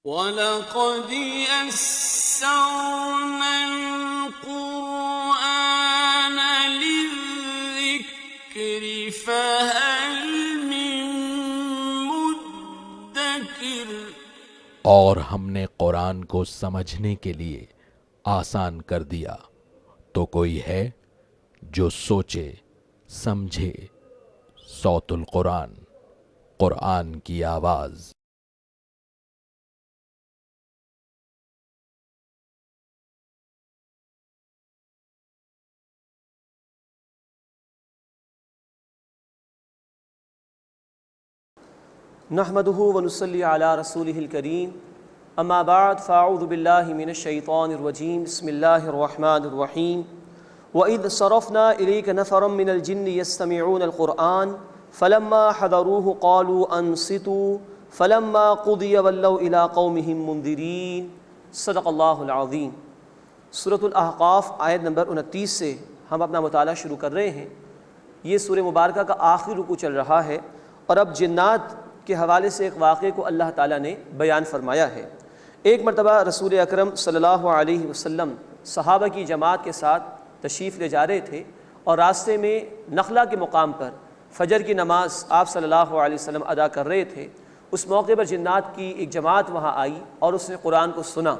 وَلَقَدْ يَسَّرْنَا الْقُرْآنَ لِلذِّكْرِ فَهَلْ مِن مُّدَّكِرٍ۔ اور ہم نے قرآن کو سمجھنے کے لیے آسان کر دیا، تو کوئی ہے جو سوچے سمجھے۔ صوت القرآن، قرآن کی آواز۔ نحمده ونصلي على رسوله الكريم اما بعد فاعوذ بالله من الشيطان الرجيم بسم الله الرحمن الرحيم وإذ صرفنا إليك نفرا من الجن يستمعون القرآن فلما حضروه قالوا أنصتوا فلما قضي ولوا إلى قومهم منذرين۔ صدق اللہ العظیم۔ سورۃ الاحقاف آیت نمبر 29 سے ہم اپنا مطالعہ شروع کر رہے ہیں۔ یہ سورہ مبارکہ کا آخری رکوع چل رہا ہے، اور اب جنات کے حوالے سے ایک واقعے کو اللہ تعالیٰ نے بیان فرمایا ہے۔ ایک مرتبہ رسول اکرم صلی اللہ علیہ وسلم صحابہ کی جماعت کے ساتھ تشریف لے جا رہے تھے، اور راستے میں نخلہ کے مقام پر فجر کی نماز آپ صلی اللہ علیہ وسلم ادا کر رہے تھے۔ اس موقع پر جنات کی ایک جماعت وہاں آئی اور اس نے قرآن کو سنا۔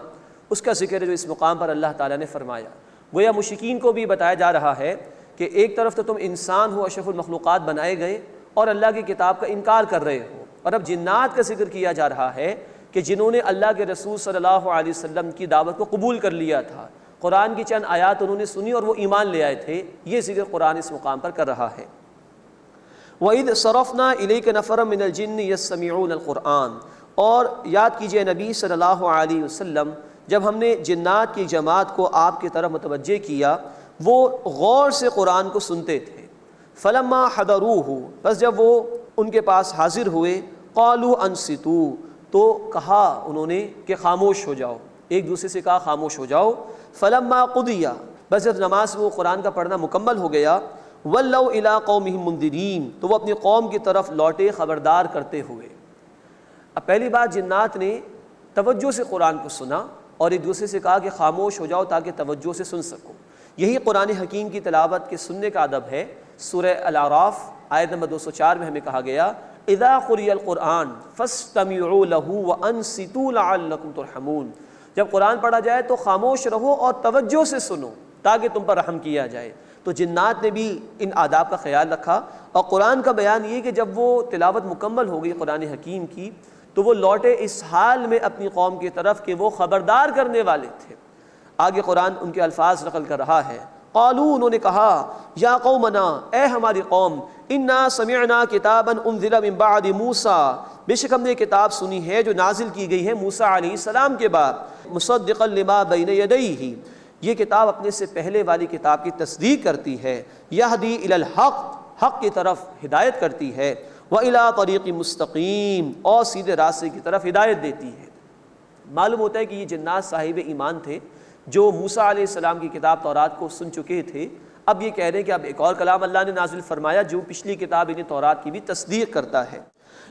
اس کا ذکر ہے جو اس مقام پر اللہ تعالیٰ نے فرمایا۔ گویا مشرکین کو بھی بتایا جا رہا ہے کہ ایک طرف تو تم انسان ہو، اشرف المخلوقات بنائے گئے، اور اللہ کی کتاب کا انکار کر رہے ہو، اور اب جنات کا ذکر کیا جا رہا ہے کہ جنہوں نے اللہ کے رسول صلی اللہ علیہ وسلم کی دعوت کو قبول کر لیا تھا، قرآن کی چند آیات انہوں نے سنی اور وہ ایمان لے آئے تھے۔ یہ ذکر قرآن اس مقام پر کر رہا ہے۔ وَإِذْ صَرَفْنَا إِلَيْكَ نَفَرًا مِنَ الْجِنِّ يَسْتَمِعُونَ الْقُرْآنَ، اور یاد کیجئے نبی صلی اللہ علیہ وسلم جب ہم نے جنات کی جماعت کو آپ کی طرف متوجہ کیا، وہ غور سے قرآن کو سنتے تھے۔ فلما حضروہ، بس جب وہ ان کے پاس حاضر ہوئے، قالوا انصتوا، تو کہا انہوں نے کہ خاموش ہو جاؤ، ایک دوسرے سے کہا خاموش ہو جاؤ۔ فلما قضی، بس جب نماز وہ قرآن کا پڑھنا مکمل ہو گیا، ولوا الی قومہم منذرین، تو وہ اپنی قوم کی طرف لوٹے خبردار کرتے ہوئے۔ اب پہلی بات جنات نے توجہ سے قرآن کو سنا اور ایک دوسرے سے کہا کہ خاموش ہو جاؤ تاکہ توجہ سے سن سکو۔ یہی قرآن حکیم کی تلاوت کے سننے کا ادب ہے۔ سورہ الاعراف آیت نمبر 204 میں ہمیں کہا گیا اذا قرئ القرآن فاستمعوا له وانصتوا لعلکم ترحمون، جب قرآن پڑھا جائے تو خاموش رہو اور توجہ سے سنو تاکہ تم پر رحم کیا جائے۔ تو جنات نے بھی ان آداب کا خیال رکھا، اور قرآن کا بیان یہ کہ جب وہ تلاوت مکمل ہو گئی قرآن حکیم کی، تو وہ لوٹے اس حال میں اپنی قوم کی طرف کہ وہ خبردار کرنے والے تھے۔ آگے قرآن ان کے الفاظ نقل کر رہا ہے۔ قالوا، انہوں نے کہا، یا قومنا، اے ہماری قوم، انا سمعنا کتابا انزل من بعد موسیٰ، بے شک ہم نے کتاب سنی ہے جو نازل کی گئی ہے موسیٰ علیہ السلام کے بعد، مصدقا لما بین یدیہ، یہ کتاب اپنے سے پہلے والی کتاب کی تصدیق کرتی ہے، یہدی الی الحق، حق کی طرف ہدایت کرتی ہے، وإلی طریق مستقیم، اور سیدھے راستے کی طرف ہدایت دیتی ہے۔ معلوم ہوتا ہے کہ یہ جنات صاحب ایمان تھے جو موسیٰ علیہ السلام کی کتاب تورات کو سن چکے تھے۔ اب یہ کہہ رہے ہیں کہ اب ایک اور کلام اللہ نے نازل فرمایا جو پچھلی کتاب انہیں تورات کی بھی تصدیق کرتا ہے۔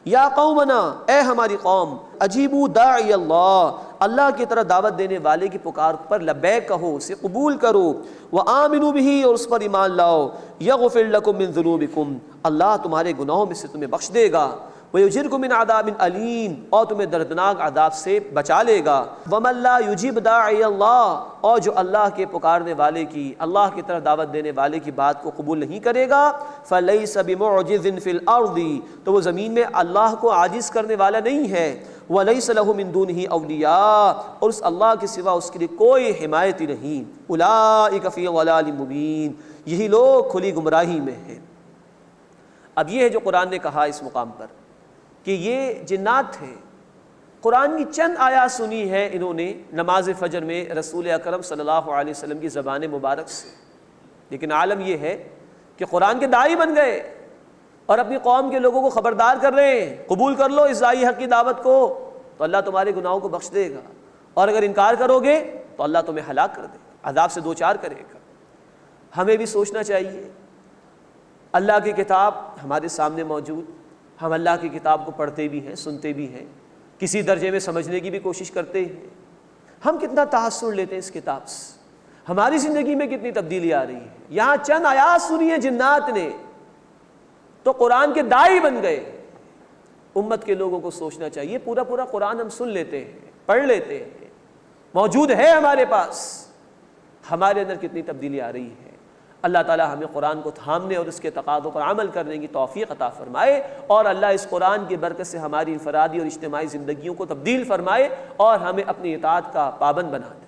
یا قومنا، اے ہماری قوم، اجیبوا داعی اللہ، اللہ کی طرف دعوت دینے والے کی پکار پر لبیک کہو، اسے قبول کرو، وآمنوا بہ، اور اس پر ایمان لاؤ، یغفر لکم من ذنوبکم، اللہ تمہارے گناہوں میں سے تمہیں بخش دے گا، وَيُجِرْكُم مِّنْ عَذَابٍ أَلِيمٍ، اور تمہیں دردناک عذاب سے بچا لے گا۔ وَمَن لَّا يُجِبْ دَاعِيَ اللَّهِ، اور جو اللہ کے پکارنے والے کی، اللہ کی طرف دعوت دینے والے کی بات کو قبول نہیں کرے گا، فَلَيْسَ بِمُعْجِزٍ فِي الْأَرْضِ، تو وہ زمین میں اللہ کو عاجز کرنے والا نہیں ہے، وَلَيْسَ لَهُ مِن دُونِهِ أَوْلِيَاءُ، اور اس اللہ کے سوا اس کے لیے کوئی حمایتی نہیں۔ أُولَٰئِكَ فِي ضَلَالٍ مُّبِينٍ، یہی لوگ کھلی گمراہی میں ہیں۔ اب یہ ہے جو قرآن نے کہا اس مقام پر کہ یہ جنات تھے، قرآن کی چند آیات سنی ہے انہوں نے نماز فجر میں رسول اکرم صلی اللہ علیہ وسلم کی زبان مبارک سے، لیکن عالم یہ ہے کہ قرآن کے داعی بن گئے اور اپنی قوم کے لوگوں کو خبردار کر رہے ہیں، قبول کر لو اس داعی حق کی دعوت کو تو اللہ تمہارے گناہوں کو بخش دے گا، اور اگر انکار کرو گے تو اللہ تمہیں ہلاک کر دے گا، عذاب سے دوچار کرے گا۔ ہمیں بھی سوچنا چاہیے، اللہ کی کتاب ہمارے سامنے موجود، ہم اللہ کی کتاب کو پڑھتے بھی ہیں، سنتے بھی ہیں، کسی درجے میں سمجھنے کی بھی کوشش کرتے ہیں. ہم کتنا تاثر لیتے ہیں اس کتاب سے، ہماری زندگی میں کتنی تبدیلی آ رہی ہے. یہاں چند آیات سنی ہیں جنات نے تو قرآن کے داعی بن گئے. امت کے لوگوں کو سوچنا چاہیے، پورا قرآن ہم سن لیتے ہیں، پڑھ لیتے ہیں، موجود ہے ہمارے پاس، ہمارے اندر کتنی تبدیلی آ رہی ہے. اللہ تعالی ہمیں قرآن کو تھامنے اور اس کے تقاضوں پر عمل کرنے کی توفیق عطا فرمائے، اور اللہ اس قرآن کی برکت سے ہماری انفرادی اور اجتماعی زندگیوں کو تبدیل فرمائے اور ہمیں اپنی اطاعت کا پابند بنا دے.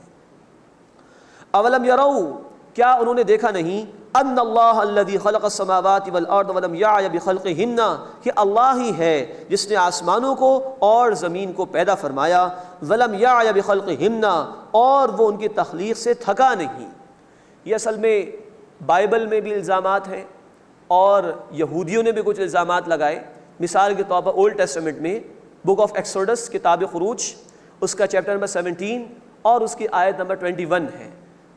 اولم یروا، کیا انہوں نے دیکھا نہیں، ان اللہ الذی خلق السماوات والارض ولم یعی بخلقہن، کہ اللہ ہی ہے جس نے آسمانوں کو اور زمین کو پیدا فرمایا، ولم یعی بخلقہن، اور وہ ان کی تخلیق سے تھکا نہیں. یہ اصل میں بائبل میں بھی الزامات ہیں اور یہودیوں نے بھی کچھ الزامات لگائے. مثال کے طور پر اولڈ ٹیسٹمنٹ میں بک آف ایکسوڈس، کتاب خروج، اس کا چیپٹر نمبر 17 اور اس کی آیت نمبر 21 ہے.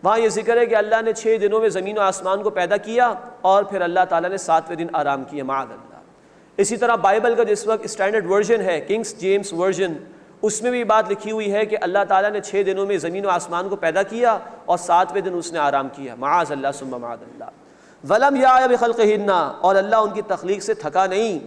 وہاں یہ ذکر ہے کہ اللہ نے 6 دنوں میں زمین و آسمان کو پیدا کیا اور پھر اللہ تعالیٰ نے 7ویں دن آرام کیا، معاذ اللہ. اسی طرح بائبل کا جس وقت اسٹینڈرڈ ورژن ہے، کنگس جیمس ورژن، اس میں بھی بات لکھی ہوئی ہے کہ اللہ تعالیٰ نے 6 دنوں میں زمین و آسمان کو پیدا کیا اور 7ویں دن اس نے آرام کیا، معاذ اللہ ثم معاذ اللہ. ولم یعی بخلقہن، اور اللہ ان کی تخلیق سے تھکا نہیں.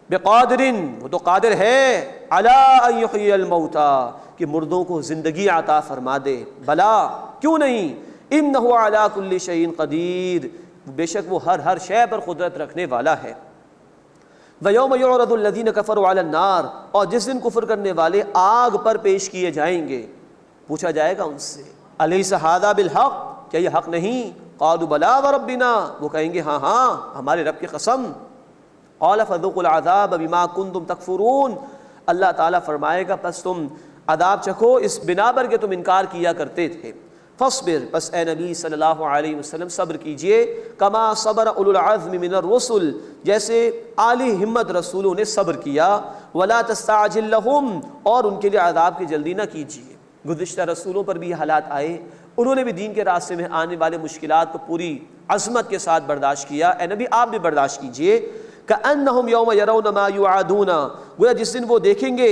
بقادر، وہ تو قادر ہے، علی ان یحیی الموتى، کہ مردوں کو زندگی عطا فرما دے. بلا، کیوں نہیں، انہ علی کل شیء قدیر، بے شک وہ ہر شے پر قدرت رکھنے والا ہے. وَيَوْمَ يُعْرَضُ الَّذِينَ كَفَرُوا عَلَى النَّارِ، اور جس دن کفر کرنے والے آگ پر پیش کیے جائیں گے، پوچھا جائے گا ان سے، أَلَيْسَ هَذَا بِالْحَقِّ، کیا یہ حق نہیں؟ قَالُوا بَلَىٰ وَرَبِّنَا، وہ کہیں گے ہاں ہمارے رب کی قسم. قَالَ فَذُوقُوا الْعَذَابَ بِمَا كُنتُمْ تَكْفُرُونَ، اللہ تعالیٰ فرمائے گا پس تم عذاب چکھو اس بنا پر کہ تم انکار کیا کرتے تھے. فاصبر، پس اے نبی صلی اللہ علیہ وسلم صبر کیجئے، کما صبر اولو العزم من الرسل، جیسے عالی ہمت رسولوں نے صبر کیا. ولا تستعجل لهم، اور ان کے لیے عذاب کی جلدی نہ کیجیے. گزشتہ رسولوں پر بھی یہ حالات آئے، انہوں نے بھی دین کے راستے میں آنے والے مشکلات کو پوری عظمت کے ساتھ برداشت کیا. اے نبی آپ بھی برداشت کیجئے. کأنہم یوم یرون ما یوعدون، گویا جس دن وہ دیکھیں گے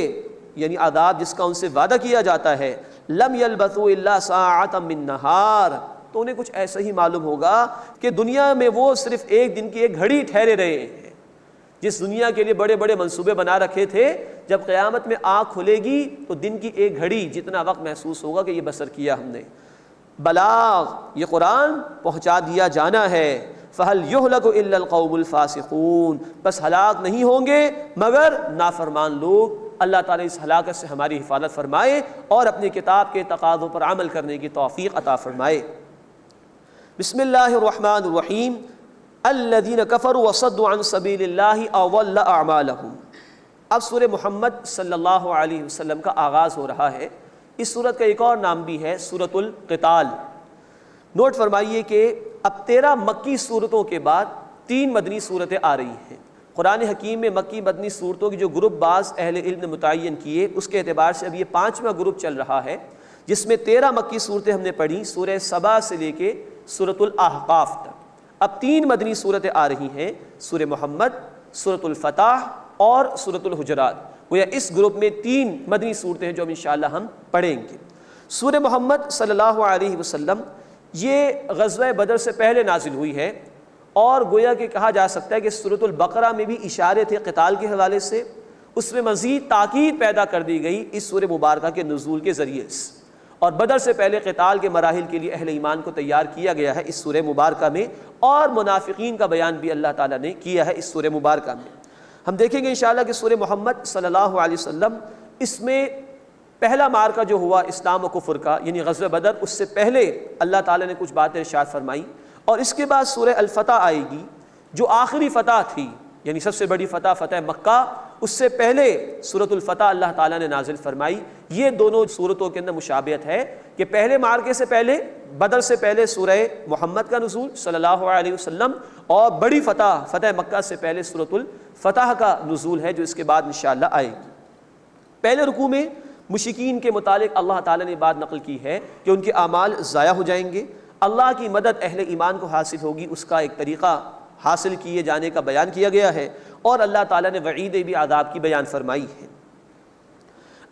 یعنی عذاب جس کا ان سے وعدہ کیا جاتا ہے، لم یلبثوا الا ساعۃ من نہار، تو انہیں کچھ ایسا ہی معلوم ہوگا کہ دنیا میں وہ صرف ایک دن کی ایک گھڑی ٹھہرے رہے ہیں. جس دنیا کے لیے بڑے بڑے منصوبے بنا رکھے تھے، جب قیامت میں آنکھ کھلے گی تو دن کی ایک گھڑی جتنا وقت محسوس ہوگا کہ یہ بسر کیا ہم نے. بلاغ، یہ قرآن پہنچا دیا جانا ہے. فَهَلْ يُهْلَكُ إِلَّا الْقَوْمُ الْفَاسِقُونَ، بس ہلاک نہیں ہوں گے مگر نافرمان لوگ. اللہ تعالیٰ اس ہلاکت سے ہماری حفاظت فرمائے اور اپنی کتاب کے تقاضوں پر عمل کرنے کی توفیق عطا فرمائے. بسم اللہ الرحمن الرحیم. الذین کفروا وصدوا عن سبیل اللہ اضل اعمالهم. اب سورہ محمد صلی اللہ علیہ وسلم کا آغاز ہو رہا ہے. اس سورت کا ایک اور نام بھی ہے سورۃ القتال. نوٹ فرمائیے کہ اب 13 مکی صورتوں کے بعد 3 مدنی صورتیں آ رہی ہیں. قرآن حکیم میں مکی مدنی صورتوں کی جو گروپ بعض اہل علم نے متعین کیے، اس کے اعتبار سے اب یہ 5واں گروپ چل رہا ہے، جس میں 13 مکی صورتیں ہم نے پڑھی، سورہ سبا سے لے کے سورۃ الاحقاف تک. اب 3 مدنی صورتیں آ رہی ہیں، سورہ محمد، سورۃ الفتح اور سورۃ الحجرات. گویا اس گروپ میں 3 مدنی صورتیں ہیں جو انشاءاللہ ہم پڑھیں گے. سورہ محمد صلی اللہ علیہ وسلم یہ غزوہ بدر سے پہلے نازل ہوئی ہے، اور گویا کہ کہا جا سکتا ہے کہ سورۃ البقرہ میں بھی اشارے تھے قتال کے حوالے سے، اس میں مزید تاکید پیدا کر دی گئی اس سورہ مبارکہ کے نزول کے ذریعے سے. اور بدر سے پہلے قتال کے مراحل کے لیے اہل ایمان کو تیار کیا گیا ہے اس سورہ مبارکہ میں، اور منافقین کا بیان بھی اللہ تعالیٰ نے کیا ہے اس سورہ مبارکہ میں. ہم دیکھیں گے انشاءاللہ کہ سورہ محمد صلی اللہ علیہ وسلم، اس میں پہلا معرکہ جو ہوا اسلام و کفر کا یعنی غزوہ بدر، اس سے پہلے اللہ تعالیٰ نے کچھ باتیں ارشاد فرمائی، اور اس کے بعد سورہ الفتح آئے گی جو آخری فتح تھی، یعنی سب سے بڑی فتح فتح مکہ. اس سے پہلے سورۃ الفتح اللہ تعالیٰ نے نازل فرمائی. یہ دونوں صورتوں کے اندر مشابہت ہے کہ پہلے معرکے سے پہلے، بدر سے پہلے سورہ محمد کا نزول صلی اللہ علیہ وسلم، اور بڑی فتح فتح مکہ سے پہلے سورۃ الفتح کا نزول ہے جو اس کے بعد انشاءاللہ آئے گی. پہلے رکوع میں مشرکین کے متعلق اللہ تعالیٰ نے بات نقل کی ہے کہ ان کے اعمال ضائع ہو جائیں گے، اللہ کی مدد اہل ایمان کو حاصل ہوگی، اس کا ایک طریقہ حاصل کیے جانے کا بیان کیا گیا ہے، اور اللہ تعالیٰ نے وعید بھی عذاب کی بیان فرمائی ہے.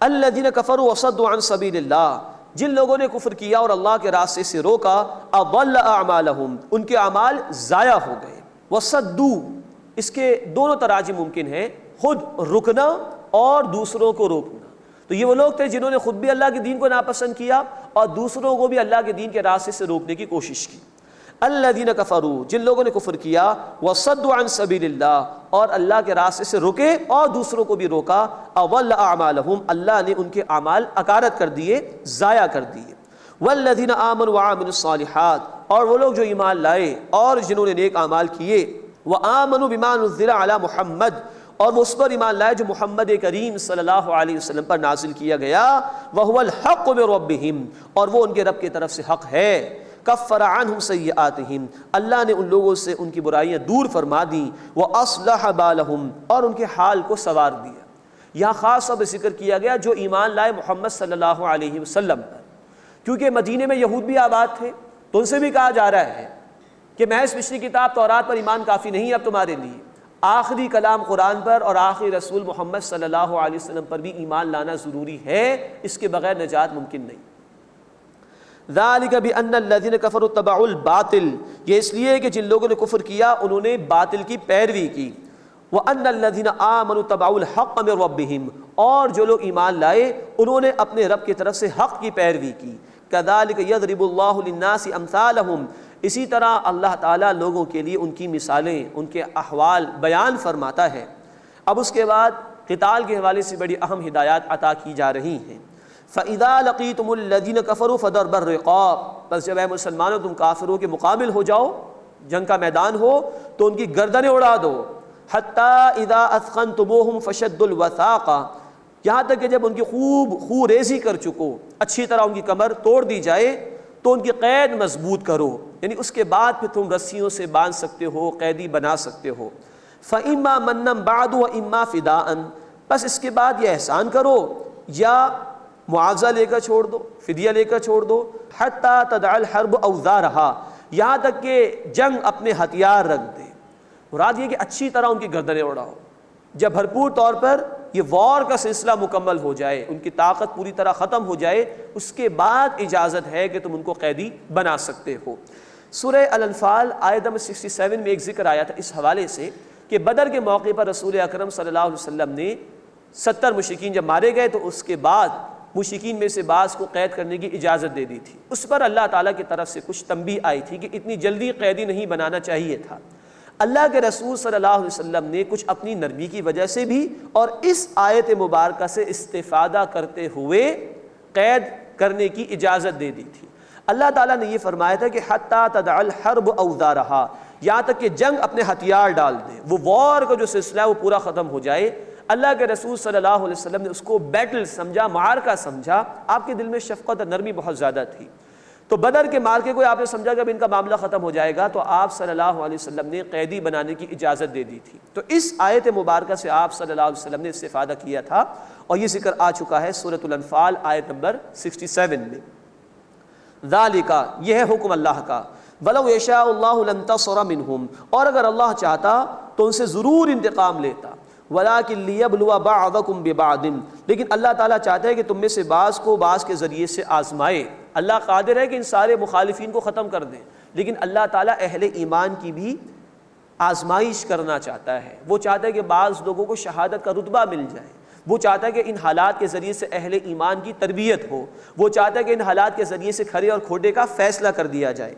الذین کفروا وصدوا عن سبیل اللہ، جن لوگوں نے کفر کیا اور اللہ کے راستے سے روکا، اضل اعمالہم، ان کے اعمال ضائع ہو گئے۔ وصدوا، اس کے دونوں تراجم ممکن ہیں، خود رکنا اور دوسروں کو روکنا۔ تو یہ وہ لوگ تھے جنہوں نے خود بھی اللہ کے دین کو ناپسند کیا اور دوسروں کو بھی اللہ کے دین کے راستے سے روکنے کی کوشش کی۔ الذین کفروا، جن لوگوں نے کفر کیا، وصدوا عن سبیل اللہ، اور اللہ کے راستے سے روکے اور دوسروں کو بھی روکا، اضل اعمالہم، اللہ نے ان کے اعمال اکارت کر دیے، ضائع کر دیے۔ والذین آمنوا وعملوا الصالحات، اور وہ لوگ جو ایمان لائے اور جنہوں نے نیک اعمال کیے، وآمنوا بما نزل علی محمد، اور وہ اس پر ایمان لائے جو محمد کریم صلی اللہ علیہ وسلم پر نازل کیا گیا، وہو الحق من ربہم، اور وہ ان کے رب کی طرف سے حق ہے۔ کفر عنہم سیئاتہم، اللہ نے ان لوگوں سے ان کی برائیاں دور فرما دیں، واصلح بالہم، اور ان کے حال کو سنوار دیا۔ یہاں خاص طور پر ذکر کیا گیا جو ایمان لائے محمد صلی اللہ علیہ وسلم پر، کیونکہ مدینے میں یہود بھی آباد تھے، تو ان سے بھی کہا جا رہا ہے کہ محض پچھلی کتاب تورات پر ایمان کافی نہیں اب تمہارے لیے، آخری کلام قرآن پر اور آخری رسول محمد صلی اللہ علیہ وسلم پر بھی ایمان لانا ضروری ہے، اس کے بغیر نجات ممکن نہیں۔ ذالک بأن الذین کفروا اتبعوا الباطل، یہ اس لیے کہ جن لوگوں نے کفر کیا انہوں نے باطل کی پیروی کی، وأن الذین آمنوا اتبعوا الحق من ربہم، اور جو لوگ ایمان لائے انہوں نے اپنے رب کی طرف سے حق کی پیروی کی۔ کذالک یضرب اللہ للناس امثالہم، اسی طرح اللہ تعالیٰ لوگوں کے لیے ان کی مثالیں، ان کے احوال بیان فرماتا ہے۔ اب اس کے بعد قتال کے حوالے سے بڑی اہم ہدایات عطا کی جا رہی ہیں۔ فَإِذَا لَقِيتُمُ الَّذِينَ كَفَرُوا فَضَرْبَ الرِّقَابِ، بس جب اے مسلمانوں تم کافروں کے مقابل ہو جاؤ، جنگ کا میدان ہو تو ان کی گردنیں اڑا دو۔ حَتَّى إِذَا أَثْخَنْتُمُوهُمْ فَشَدُّوا الْوَثَاقَ، یہاں تک کہ جب ان کی خوب خو ریزی کر چکو، اچھی طرح ان کی کمر توڑ دی جائے تو ان کی قید مضبوط کرو، یعنی اس کے بعد پھر تم رسیوں سے باندھ سکتے ہو، قیدی بنا سکتے ہو۔ فَإِمَّا مَنًّا بَعْدُ وَإِمَّا فِدَاءً، بس اس کے بعد یہ احسان کرو یا معاوضہ لے کر چھوڑ دو، فدیہ لے کر چھوڑ دو۔ حَتَّى تَدْعَ الْحَرْبُ أَوْزَارَهَا، یہاں تک کہ جنگ اپنے ہتھیار رکھ دے۔ مراد یہ کہ اچھی طرح ان کی گردنیں اڑاؤ، جب بھرپور طور پر یہ وار کا سلسلہ مکمل ہو جائے، ان کی طاقت پوری طرح ختم ہو جائے، اس کے بعد اجازت ہے کہ تم ان کو قیدی بنا سکتے ہو۔ سورہ الانفال آیت نمبر 67 میں ایک ذکر آیا تھا اس حوالے سے کہ بدر کے موقع پر رسول اکرم صلی اللہ علیہ وسلم نے 70 مشرکین جب مارے گئے تو اس کے بعد مشرکین میں سے بعض کو قید کرنے کی اجازت دے دی تھی۔ اس پر اللہ تعالیٰ کی طرف سے کچھ تنبیہ آئی تھی کہ اتنی جلدی قیدی نہیں بنانا چاہیے تھا۔ اللہ کے رسول صلی اللہ علیہ وسلم نے کچھ اپنی نرمی کی وجہ سے بھی اور اس آیت مبارکہ سے استفادہ کرتے ہوئے قید کرنے کی اجازت دے دی تھی۔ اللہ تعالیٰ نے یہ فرمایا تھا کہ حَتَّى تَدْعَ الْحَرْبُ أَوْزَارَهَا، یہاں تک کہ جنگ اپنے ہتھیار ڈال دے، وہ وار کا جو سلسلہ ہے وہ پورا ختم ہو جائے۔ اللہ کے رسول صلی اللہ علیہ وسلم نے اس کو بیٹل سمجھا، معرکہ سمجھا، آپ کے دل میں شفقت اور نرمی بہت زیادہ تھی۔ تو بدر کے معرکے کو آپ نے سمجھا کہ اب ان کا معاملہ ختم ہو جائے گا، تو آپ صلی اللہ علیہ وسلم نے قیدی بنانے کی اجازت دے دی تھی۔ تو اس آیت مبارکہ سے آپ صلی اللہ علیہ وسلم نے استفادہ کیا تھا، اور یہ ذکر آ چکا ہے سورۃ الانفال آیت نمبر 67 میں۔ ذالک، یہ ہے حکم اللہ کا، وَلَوْ يَشَاءُ اللَّهُ لَانتَصَرَ مِنْهُمْ، اور اگر اللہ چاہتا تو ان سے ضرور انتقام لیتا، وَلَٰكِن لِيَبْلُوَ بَعْضَكُمْ بِبَعْضٍ، لیکن اللہ تعالیٰ چاہتا ہے کہ تم میں سے بعض کو بعض کے ذریعے سے آزمائے۔ اللہ قادر ہے کہ ان سارے مخالفین کو ختم کر دیں، لیکن اللہ تعالیٰ اہل ایمان کی بھی آزمائش کرنا چاہتا ہے۔ وہ چاہتا ہے کہ بعض لوگوں کو شہادت کا رتبہ مل جائے، وہ چاہتا ہے کہ ان حالات کے ذریعے سے اہل ایمان کی تربیت ہو، وہ چاہتا ہے کہ ان حالات کے ذریعے سے کھرے اور کھوٹے کا فیصلہ کر دیا جائے۔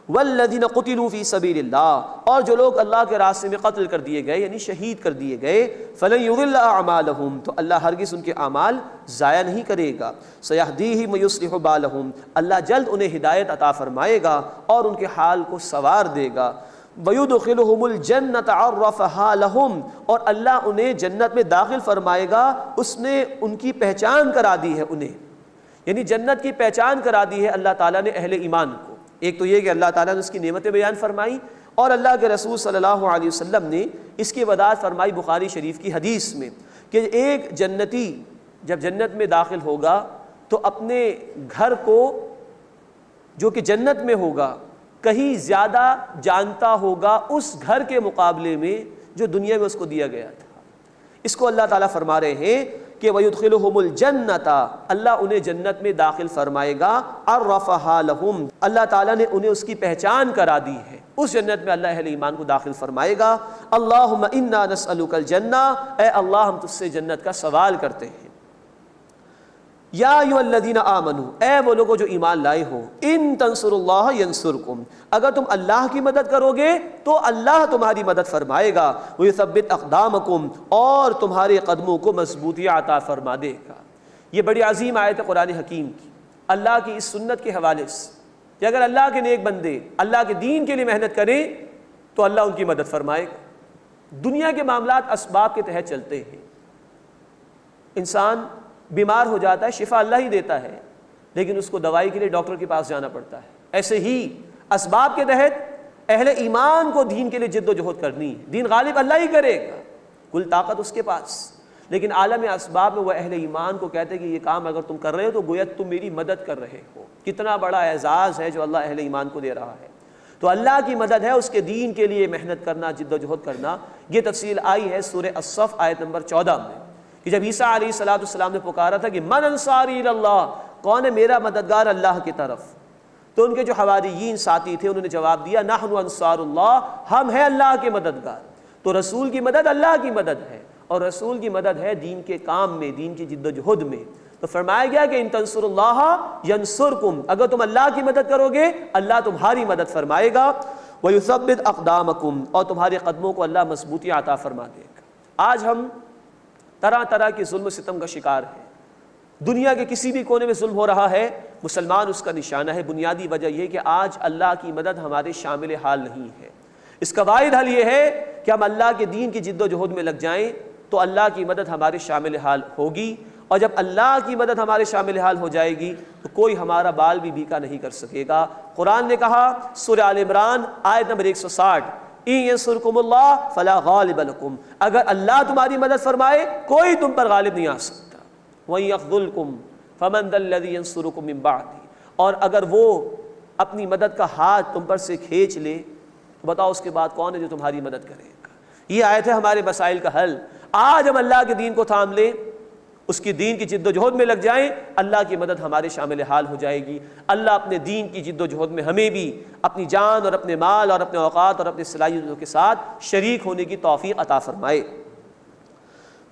والذین قتلوا فی سبیل اللہ، اور جو لوگ اللہ کے راستے میں قتل کر دیے گئے یعنی شہید کر دیے گئے، فلن یضل اعمالہم، تو اللہ ہرگز ان کے اعمال ضائع نہیں کرے گا۔ سیہدیہم ویصلح بالہم، اللہ جلد انہیں ہدایت عطا فرمائے گا اور ان کے حال کو سنوار دے گا۔ وَيُدْخِلُهُمُ الْجَنَّةَ عَرَّفَهَا لَهُمْ، اور اللہ انہیں جنت میں داخل فرمائے گا، اس نے ان کی پہچان کرا دی ہے انہیں، یعنی جنت کی پہچان کرا دی ہے اللہ تعالیٰ نے اہل ایمان کو۔ ایک تو یہ کہ اللہ تعالیٰ نے اس کی نعمتیں بیان فرمائی، اور اللہ کے رسول صلی اللہ علیہ وسلم نے اس کی وضاحت فرمائی بخاری شریف کی حدیث میں کہ ایک جنتی جب جنت میں داخل ہوگا تو اپنے گھر کو جو کہ جنت میں ہوگا کہیں زیادہ جانتا ہوگا اس گھر کے مقابلے میں جو دنیا میں اس کو دیا گیا تھا۔ اس کو اللہ تعالیٰ فرما رہے ہیں کہ وَيُدْخِلُهُمُ الْجَنَّةَ، اللہ انہیں جنت میں داخل فرمائے گا، عَرَّفَهَا لَهُمْ، اللہ تعالیٰ نے انہیں اس کی پہچان کرا دی ہے، اس جنت میں اللہ اہل ایمان کو داخل فرمائے گا۔ اللہم انا نسألک الجنہ، اے اللہ ہم تجھ سے جنت کا سوال کرتے ہیں۔ یا ایھا الذین آمنوا، اے وہ لوگوں جو ایمان لائے ہو، ان تنصروا اللہ ینصرکم، اگر تم اللہ کی مدد کرو گے تو اللہ تمہاری مدد فرمائے گا، ویثبت اقدامکم، اور تمہارے قدموں کو مضبوطی عطا فرما دے گا۔ یہ بڑی عظیم آیت ہے قرآن حکیم کی، اللہ کی اس سنت کے حوالے سے کہ اگر اللہ کے نیک بندے اللہ کے دین کے لیے محنت کریں تو اللہ ان کی مدد فرمائے گا۔ دنیا کے معاملات اسباب کے تحت چلتے ہیں، انسان بیمار ہو جاتا ہے، شفا اللہ ہی دیتا ہے، لیکن اس کو دوائی کے لیے ڈاکٹر کے پاس جانا پڑتا ہے۔ ایسے ہی اسباب کے تحت اہل ایمان کو دین کے لیے جد و جہد کرنی ہے، دین غالب اللہ ہی کرے گا، کل طاقت اس کے پاس، لیکن عالم اسباب میں وہ اہل ایمان کو کہتے ہیں کہ یہ کام اگر تم کر رہے ہو تو گویا تم میری مدد کر رہے ہو۔ کتنا بڑا اعزاز ہے جو اللہ اہل ایمان کو دے رہا ہے۔ تو اللہ کی مدد ہے اس کے دین کے لیے محنت کرنا، جد و جہد کرنا۔ یہ تفصیل آئی ہے سورہ الصف آیت نمبر 14 میں کہ جب عیسیٰ علیہ السلام نے پکارا تھا کہ من انصاری اللہ، کون ہے میرا مددگار اللہ کی طرف، تو ان کے جو حواریین ساتھی تھے انہوں نے جواب دیا نحن انصار اللہ، ہم ہیں اللہ کے مددگار۔ تو رسول کی مدد اللہ کی مدد ہے، اور رسول کی مدد ہے دین کے کام میں، دین کی جد و جہد میں۔ تو فرمایا گیا کہ ان تنصروا اللہ ینصرکم، اگر تم اللہ کی مدد کرو گے اللہ تمہاری مدد فرمائے گا، ویثبت اقدامکم، اور تمہارے قدموں کو اللہ مضبوطی عطا فرما دے گا۔ آج ہم طرح طرح کے ظلم و ستم کا شکار ہیں، دنیا کے کسی بھی کونے میں ظلم ہو رہا ہے، مسلمان اس کا نشانہ ہے۔ بنیادی وجہ یہ کہ آج اللہ کی مدد ہمارے شامل حال نہیں ہے۔ اس کا واحد حل یہ ہے کہ ہم اللہ کے دین کی جد و جہد میں لگ جائیں تو اللہ کی مدد ہمارے شامل حال ہوگی، اور جب اللہ کی مدد ہمارے شامل حال ہو جائے گی تو کوئی ہمارا بال بھی بیکا نہیں کر سکے گا۔ قرآن نے کہا سورہ آل عمران آیت نمبر 160 ان ینصرکم اللہ فلا غالب لکم، اگر اللہ تمہاری مدد فرمائے کوئی تم پر غالب نہیں آ سکتا۔ وَإِن يَخْذُلْكُمْ فَمَنْ ذَا الَّذِي يَنصُرُكُم مِّن بَعْدِهِ، اور اگر وہ اپنی مدد کا ہاتھ تم پر سے کھینچ لے تو بتاؤ اس کے بعد کون ہے جو تمہاری مدد کرے گا۔ یہ آیت ہے ہمارے مسائل کا حل۔ آج ہم اللہ کے دین کو تھام لیں، اس کی دین کی جد و جہد میں لگ جائیں، اللہ کی مدد ہمارے شامل حال ہو جائے گی۔ اللہ اپنے دین کی جد و جہد میں ہمیں بھی اپنی جان اور اپنے مال اور اپنے اوقات اور اپنی صلاحیتوں کے ساتھ شریک ہونے کی توفیق عطا فرمائے۔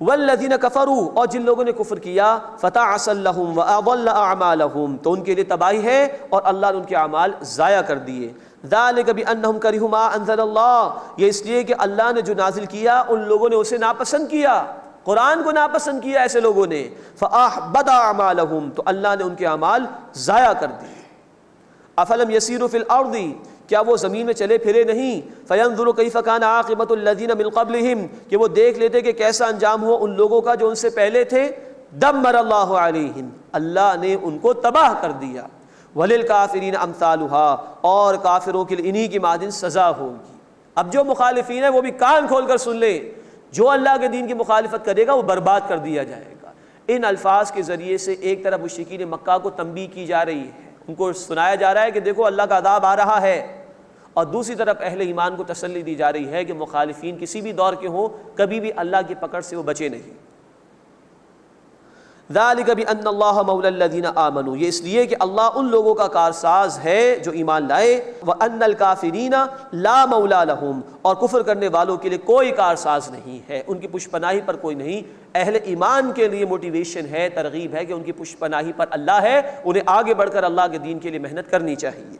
والذین کفروا، اور جن لوگوں نے کفر کیا، فتعسا لہم واضل اعمالہم، تو ان کے لیے تباہی ہے اور اللہ نے ان کے اعمال ضائع کر دیے۔ ذالک بانہم کرہوا ما انزل اللہ، یہ اس لیے کہ اللہ نے جو نازل کیا ان لوگوں نے اسے ناپسند کیا، قرآن کو ناپسند کیا ایسے لوگوں نے، فاحبط اعمالہم، تو اللہ نے ان کے اعمال ضائع کر دیے۔ افلم یسیروا فی الارض، کیا وہ زمین میں چلے پھرے نہیں، فینظروا کیف کان عاقبۃ الذین من قبلہم، کہ وہ دیکھ لیتے کہ کیسا انجام ہوا ان لوگوں کا جو ان سے پہلے تھے، دمر اللہ علیہم، اللہ نے ان کو تباہ کر دیا، وللکافرین امثالها، اور کافروں کے لیے انہی کی مانند سزا ہوگی۔ اب جو مخالفین ہیں وہ بھی کان کھول کر سن لیں، جو اللہ کے دین کی مخالفت کرے گا وہ برباد کر دیا جائے گا۔ ان الفاظ کے ذریعے سے ایک طرف مشرکین مکہ کو تنبیہ کی جا رہی ہے، ان کو سنایا جا رہا ہے کہ دیکھو اللہ کا عذاب آ رہا ہے، اور دوسری طرف اہل ایمان کو تسلی دی جا رہی ہے کہ مخالفین کسی بھی دور کے ہوں کبھی بھی اللہ کی پکڑ سے وہ بچے نہیں۔ ذالک بان اللہ مولی الذین آمنوا، یہ اس لیے کہ اللہ ان لوگوں کا کارساز ہے جو ایمان لائے، وان الکافرین لا مولی لہم، اور کفر کرنے والوں کے لیے کوئی کارساز نہیں ہے، ان کی پشت پناہی پر کوئی نہیں۔ اہل ایمان کے لیے موٹیویشن ہے، ترغیب ہے کہ ان کی پشت پناہی پر اللہ ہے، انہیں آگے بڑھ کر اللہ کے دین کے لیے محنت کرنی چاہیے۔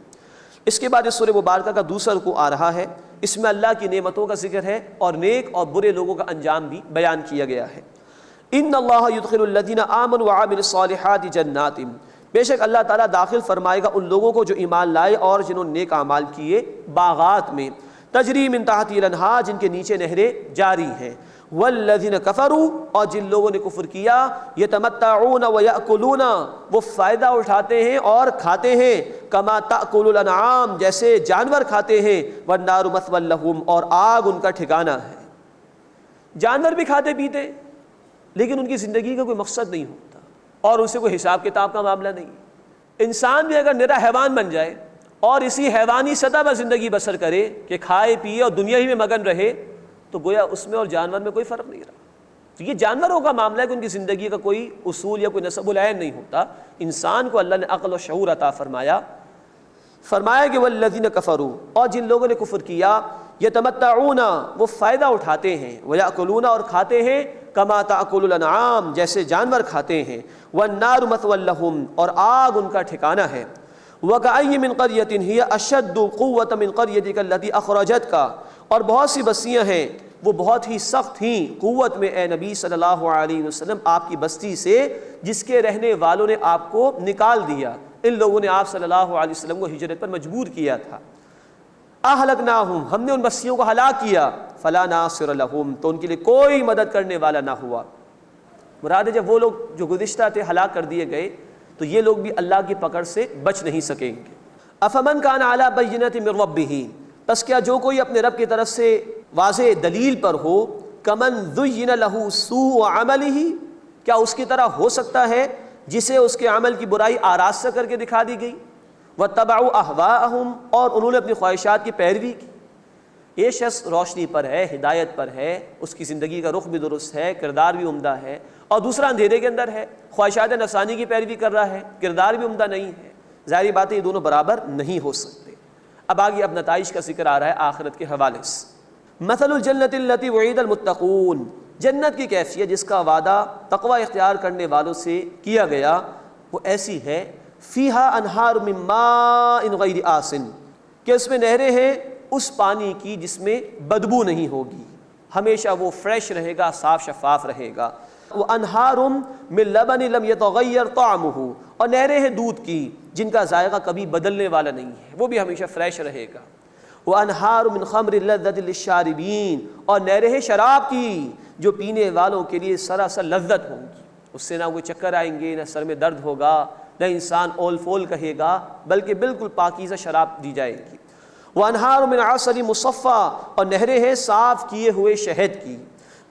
اس کے بعد اس سورہ مبارکہ کا دوسرا رکوع آ رہا ہے، اس میں اللہ کی نعمتوں کا ذکر ہے اور نیک اور برے لوگوں کا انجام بھی بیان کیا گیا ہے۔ ان اللہ یدخل الذین آمنوا وعملوا الصالحات جنات، بے شک اللہ تعالیٰ داخل فرمائے گا ان لوگوں کو جو ایمان لائے اور جنہوں نے نیک اعمال کیے، باغات میں، تجری من تحتها الانہار، جن کے نیچے نہریں جاری ہیں۔ والذین کفروا، اور جن لوگوں نے کفر کیا، یتمتعون ویأکلون، وہ فائدہ اٹھاتے ہیں اور کھاتے ہیں، کما تأکل الانعام، جیسے جانور کھاتے ہیں، والنار مثوی لہم، اور آگ ان کا ٹھکانہ ہے۔ جانور بھی کھاتے پیتے لیکن ان کی زندگی کا کوئی مقصد نہیں ہوتا اور اسے کوئی حساب کتاب کا معاملہ نہیں۔ انسان بھی اگر نرا حیوان بن جائے اور اسی حیوانی سطح پر زندگی بسر کرے کہ کھائے پیے اور دنیا ہی میں مگن رہے، تو گویا اس میں اور جانور میں کوئی فرق نہیں رہا۔ تو یہ جانوروں کا معاملہ ہے کہ ان کی زندگی کا کوئی اصول یا کوئی نسب العین نہیں ہوتا. انسان کو اللہ نے عقل و شعور عطا فرمایا کہ والذین کفروا، اور جن لوگوں نے کفر کیا، یتمتعون، وہ فائدہ اٹھاتے ہیں، ویأکلون، اور کھاتے ہیں، کما تأکل الانعام، جیسے جانور کھاتے ہیں، والنار مثوی لہم، اور آگ ان کا ٹھکانہ ہے. وکأی من قریۃ ہی اشد قوۃ من قریتک التی اخرجتک، اور بہت سی بستیاں ہیں وہ بہت ہی سخت تھیں قوت میں اے نبی صلی اللہ علیہ وسلم آپ کی بستی سے، جس کے رہنے والوں نے آپ کو نکال دیا. ان لوگوں نے آپ صلی اللہ علیہ وسلم کو ہجرت پر مجبور کیا تھا. اہلکناہم، ہم نے ان بستیوں کو ہلاک کیا. فلا ناصر لہم، تو ان کے لیے کوئی مدد کرنے والا نہ ہوا. مراد ہے جب وہ لوگ جو گزشتہ تھے ہلاک کر دیے گئے تو یہ لوگ بھی اللہ کی پکڑ سے بچ نہیں سکیں گے. افمن کان علی بینۃ من ربہ، بس کیا جو کوئی اپنے رب کی طرف سے واضح دلیل پر ہو، کمن زین لہ سوء عملہ، کیا اس کی طرح ہو سکتا ہے جسے اس کے عمل کی برائی آراستہ کر کے دکھا دی گئی. واتبعوا اہواءہم، اور انہوں نے اپنی خواہشات کی پیروی کی. یہ شخص روشنی پر ہے، ہدایت پر ہے، اس کی زندگی کا رخ بھی درست ہے، کردار بھی عمدہ ہے، اور دوسرا اندھیرے کے اندر ہے، خواہشات نفسانی کی پیروی کر رہا ہے، کردار بھی عمدہ نہیں ہے. ظاہری بات ہے یہ دونوں برابر نہیں ہو سکتے. اب آگے اب نتائج کا ذکر آ رہا ہے آخرت کے حوالے سے. مثل الجنت التی وعید المتقون، جنت کی کیفیت جس کا وعدہ تقوی اختیار کرنے والوں سے کیا گیا وہ ایسی ہے، فیہا انہار من ماء غیر آسن، کہ اس میں نہریں ہیں اس پانی کی جس میں بدبو نہیں ہوگی، ہمیشہ وہ فریش رہے گا، صاف شفاف رہے گا. وانہار من لبن لم یتغیر طعمہ، اور نہریں ہیں دودھ کی جن کا ذائقہ کبھی بدلنے والا نہیں ہے، وہ بھی ہمیشہ فریش رہے گا. وانہار من خمر لذۃ للشاربین، اور نہریں ہیں شراب کی جو پینے والوں کے لیے سراسر لذت ہوں گی، اس سے نہ کوئی چکر آئیں گے، نہ سر میں درد ہوگا، نہ انسان اول فول کہے گا، بلکہ بالکل پاکیزہ شراب دی جائے گی. وانہار من عسل مصفی، اور نہریں ہیں صاف کیے ہوئے شہد کی.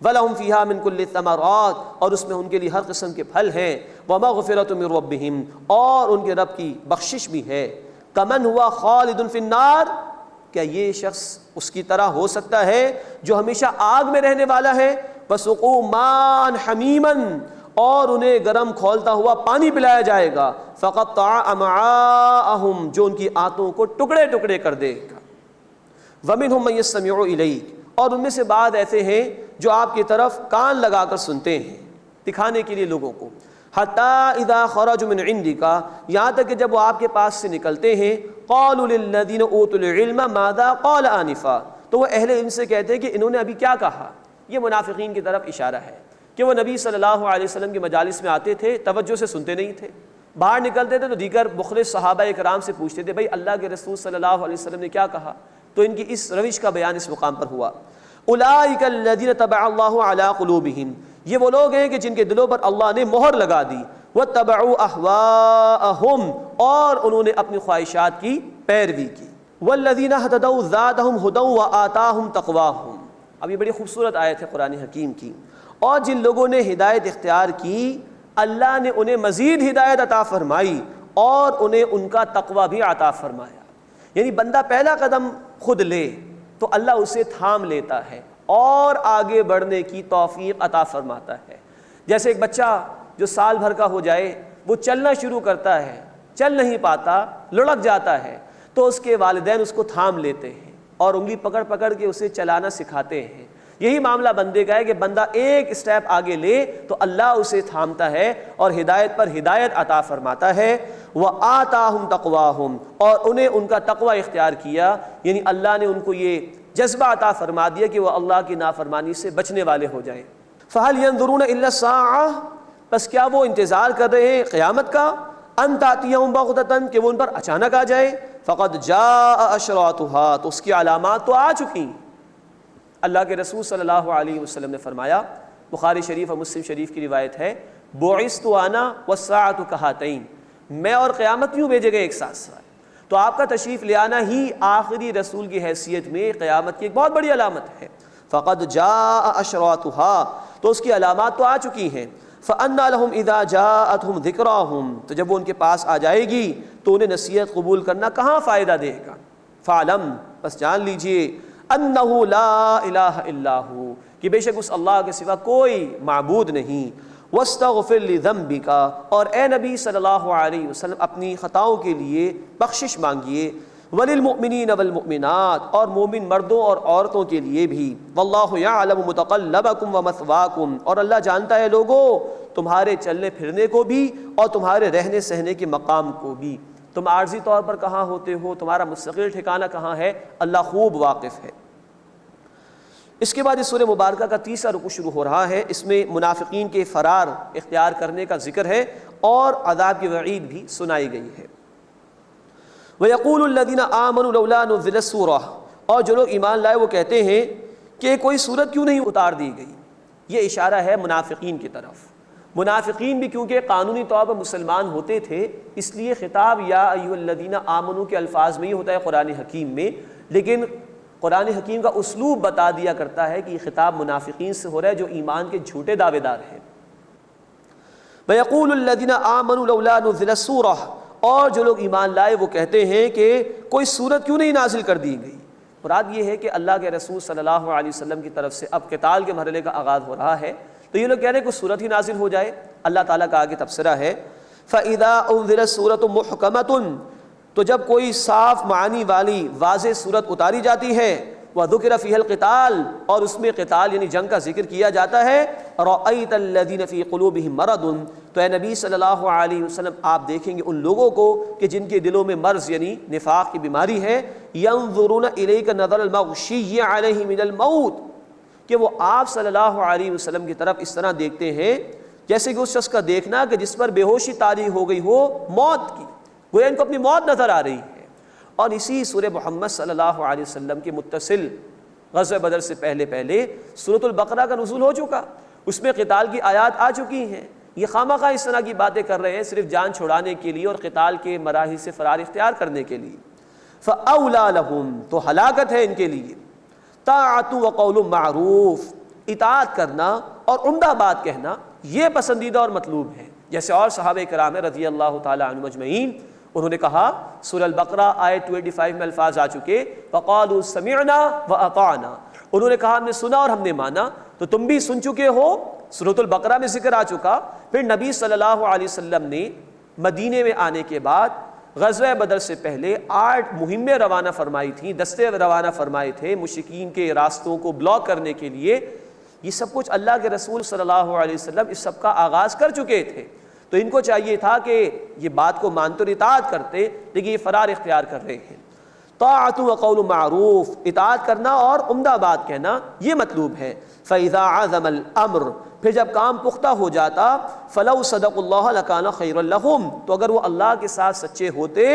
وَلَهُمْ فِيهَا مِن كُلِّ الثَّمَرَاتِ، اور اس میں ان کے لیے ہر قسم کے پھل ہیں. وَمَغْفِرَةٌ مِّن رَّبِّهِمْ، اور ان کے رب کی بخشش بھی ہے. کمن ہوا خالد فی النار، کیا یہ شخص اس کی طرح ہو سکتا ہے جو ہمیشہ آگ میں رہنے والا ہے. وَسُقُوا مَاءً حَمِيمًا، اور انہیں گرم کھولتا ہوا پانی پلایا جائے گا. فَقَطَّعَ أَمْعَاءَهُمْ، جو ان کی آنتوں کو ٹکڑے ٹکڑے کر دے گا. وَمِنْهُمْ مَن يَسْتَمِعُ إِلَيْكَ، اور ان میں سے بعض ایسے ہیں جو آپ کی طرف کان لگا کر سنتے ہیں، دکھانے کے لیے لوگوں کو. حَتَّى إِذَا خَرَجُوا مِنْ عِنْدِكَ، یہاں تک کہ جب وہ آپ کے پاس سے نکلتے ہیں، قَالُوا لِلَّذِينَ أُوتُوا الْعِلْمَ مَاذَا قَالَ آنِفًا، تو وہ اہل علم سے کہتے ہیں کہ انہوں نے ابھی کیا کہا. یہ منافقین کی طرف اشارہ ہے کہ وہ نبی صلی اللہ علیہ وسلم کی مجالس میں آتے تھے، توجہ سے سنتے نہیں تھے، باہر نکلتے تھے تو دیگر مخلص صحابہ کرام سے پوچھتے تھے بھائی اللہ کے رسول صلی اللہ علیہ وسلم نے کیا کہا. تو ان کی اس روش کا بیان اس مقام پر ہوا. اولئک الذین طبع اللہ علی قلوبہم، یہ وہ لوگ ہیں کہ جن کے دلوں پر اللہ نے مہر لگا دی. واتبعوا اہواءہم، اور انہوں نے اپنی خواہشات کی پیروی کی. والذین اہتدوا زادہم ھدی وآتاہم تقواہم. اب یہ بڑی خوبصورت آیت ہے قرآن حکیم کی. اور جن لوگوں نے ہدایت اختیار کی اللہ نے انہیں مزید ہدایت عطا فرمائی اور انہیں ان کا تقوی بھی عطا فرمایا. یعنی بندہ پہلا قدم خود لے تو اللہ اسے تھام لیتا ہے اور آگے بڑھنے کی توفیق عطا فرماتا ہے. جیسے ایک بچہ جو سال بھر کا ہو جائے وہ چلنا شروع کرتا ہے، چل نہیں پاتا، لڑک جاتا ہے، تو اس کے والدین اس کو تھام لیتے ہیں اور انگلی پکڑ پکڑ کے اسے چلانا سکھاتے ہیں. یہی معاملہ بندے کا ہے کہ بندہ ایک اسٹیپ آگے لے تو اللہ اسے تھامتا ہے اور ہدایت پر ہدایت عطا فرماتا ہے. وَآتَاهُمْ تَقْوَاهُمْ، اور انہیں ان کا تقوی اختیار کیا، یعنی اللہ نے ان کو یہ جذبہ عطا فرما دیا کہ وہ اللہ کی نافرمانی سے بچنے والے ہو جائیں. فَهَلْ يَنظُرُونَ إِلَّا السَّاعَةَ، بس کیا وہ انتظار کر رہے ہیں قیامت کا، أَن تَأْتِيَهُمْ بَغْتَةً، کہ وہ ان پر اچانک آ جائے. فَقَدْ جَاءَ أَشْرَاطُهَا، تو اس کی علامات تو آ چکی. اللہ کے رسول صلی اللہ علیہ وسلم نے فرمایا، بخاری شریف اور مسلم شریف کی روایت ہے، بُعِثْتُ أَنَا وَالسَّاعَةُ كَهَاتَيْنِ، میں اور قیامت یوں بھیجے گئے ایک ساتھ ساتھ. تو آپ کا تشریف لے آنا ہی آخری رسول کی حیثیت میں قیامت کی ایک بہت بڑی علامت ہے. فَقَدْ جَاءَ أَشْرَاطُهَا، تو اس کی علامات تو آ چکی ہیں. فَأَنَّىٰ لَهُمْ إِذَا جَاءَتْهُمْ ذِكْرَاهُمْ، تو جب وہ ان کے پاس آ جائے گی تو انہیں نصیحت قبول کرنا کہاں فائدہ دے گا. فَعْلَمْ، بس جان لیجئے، أَنَّهُ لَا إِلَٰهَ إِلَّا هُوَ، کہ بے شک اس اللہ کے سوا کوئی معبود نہیں۔ وَاسْتَغْفِرْ لِذَنْبِكَ، اور اے نبی صلی اللہ علیہ وسلم اپنی خطاؤں کے لیے بخشش مانگیے۔ وَلِلْمُؤْمِنِينَ وَالْمُؤْمِنَاتِ، اور مومن مردوں اور عورتوں کے لیے بھی۔ وَاللَّهُ يَعْلَمُ مُتَقَلَّبَكُمْ وَمَثْوَاكُمْ، اور اللہ جانتا ہے لوگوں تمہارے چلنے پھرنے کو بھی اور تمہارے رہنے سہنے کے مقام کو بھی۔ تم عارضی طور پر کہاں ہوتے ہو، تمہارا مستقل ٹھکانہ کہاں ہے، اللہ خوب واقف ہے۔ اس کے بعد اس سورہ مبارکہ کا تیسرا رکوع شروع ہو رہا ہے۔ اس میں منافقین کے فرار اختیار کرنے کا ذکر ہے اور عذاب کی وعید بھی سنائی گئی ہے۔ وَيَقُولُ الَّذِينَ آمَنُوا لَوْلَا نُزِّلَتْ سُورَةٌ، اور جو لوگ ایمان لائے وہ کہتے ہیں کہ کوئی سورت کیوں نہیں اتار دی گئی۔ یہ اشارہ ہے منافقین کی طرف۔ منافقین بھی کیونکہ قانونی طور پر مسلمان ہوتے تھے، اس لیے خطاب یا ایھا الذین آمنوا کے الفاظ میں ہی ہوتا ہے قرآن حکیم میں، لیکن قرآن حکیم کا اسلوب بتا دیا کرتا ہے کہ یہ خطاب منافقین سے ہو رہا ہے جو ایمان کے جھوٹے دعوے دار ہیں۔ وَيَقُولُ الَّذِينَ آمَنُوا لَوْلَا نُزِّلَتْ سُورَةٌ، اور جو لوگ ایمان لائے وہ کہتے ہیں کہ کوئی سورت کیوں نہیں نازل کر دی گئی۔ مراد یہ ہے کہ اللہ کے رسول صلی اللہ علیہ وسلم کی طرف سے اب قتال کے مرحلے کا آغاز ہو رہا ہے، تو یہ لوگ کہہ رہے ہیں کوئی سورت ہی نازل ہو جائے۔ اللہ تعالیٰ کا آگے تبصرہ ہے فَإِذَا أُنزِلَتْ سُورَةٌ مُحْكَمَةٌ، تو جب کوئی صاف معانی والی واضح سورت اتاری جاتی ہے، وَذُكِرَ فِيهَا الْقِتَالُ، اور اس میں قتال یعنی جنگ کا ذکر کیا جاتا ہے، رَأَيْتَ الَّذِينَ فِي قُلُوبِهِم مَرَضٌ، تو اے نبی صلی اللہ علیہ وسلم آپ دیکھیں گے ان لوگوں کو کہ جن کے دلوں میں مرض یعنی نفاق کی بیماری ہے، يَنظُرُونَ إِلَيْكَ نَظَرَ الْمَغْشِيِّ عَلَيْهِ مِنَ الْمَوْتِ، کہ وہ آپ صلی اللہ علیہ وسلم کی طرف اس طرح دیکھتے ہیں جیسے کہ اس شخص کا دیکھنا کہ جس پر بے ہوشی طاری ہو گئی ہو موت کی، گویا ان کو اپنی موت نظر آ رہی ہے۔ اور اسی سورہ محمد صلی اللہ علیہ وسلم کے متصل غزوہ بدر سے پہلے سورۃ البقرہ کا نزول ہو چکا، اس میں قتال کی آیات آ چکی ہیں۔ یہ خامخواہ اس طرح کی باتیں کر رہے ہیں صرف جان چھڑانے کے لیے اور قتال کے مراحل سے فرار اختیار کرنے کے لیے۔ فَأَوْلَىٰ لَهُمْ، تو ہلاکت ہے ان کے لیے۔ طاعۃ وقول معروف، اطاعت کرنا اور عمدہ بات کہنا یہ پسندیدہ اور مطلوب ہے۔ جیسے اور صحابہ کرام رضی اللہ تعالی عنہم اجمعین، انہوں نے کہا سورہ البقرہ آیت 25 میں الفاظ آ چکے، وقالوا سمعنا واطعنا، انہوں نے کہا ہم نے سنا اور ہم نے مانا۔ تو تم بھی سن چکے ہو، سورۃ البقرہ میں ذکر آ چکا۔ پھر نبی صلی اللہ علیہ وسلم نے مدینے میں آنے کے بعد غزوہ بدر سے پہلے 8 مہمیں روانہ فرمائی تھیں، دستے روانہ فرمائے تھے مشرکین کے راستوں کو بلاک کرنے کے لیے۔ یہ سب کچھ اللہ کے رسول صلی اللہ علیہ وسلم اس سب کا آغاز کر چکے تھے، تو ان کو چاہیے تھا کہ یہ بات کو مانتے اور اطاعت کرتے، لیکن یہ فرار اختیار کر رہے ہیں۔ طاعت وقول معروف، اطاعت کرنا اور عمدہ بات کہنا یہ مطلوب ہے۔ فَإِذَا عَزَمَ الْأَمْرُ، پھر جب کام پختہ ہو جاتا، فَلَوْ صَدَقُوا اللَّهَ لَكَانَ خَيْرًا لَهُمْ، تو اگر وہ اللہ کے ساتھ سچے ہوتے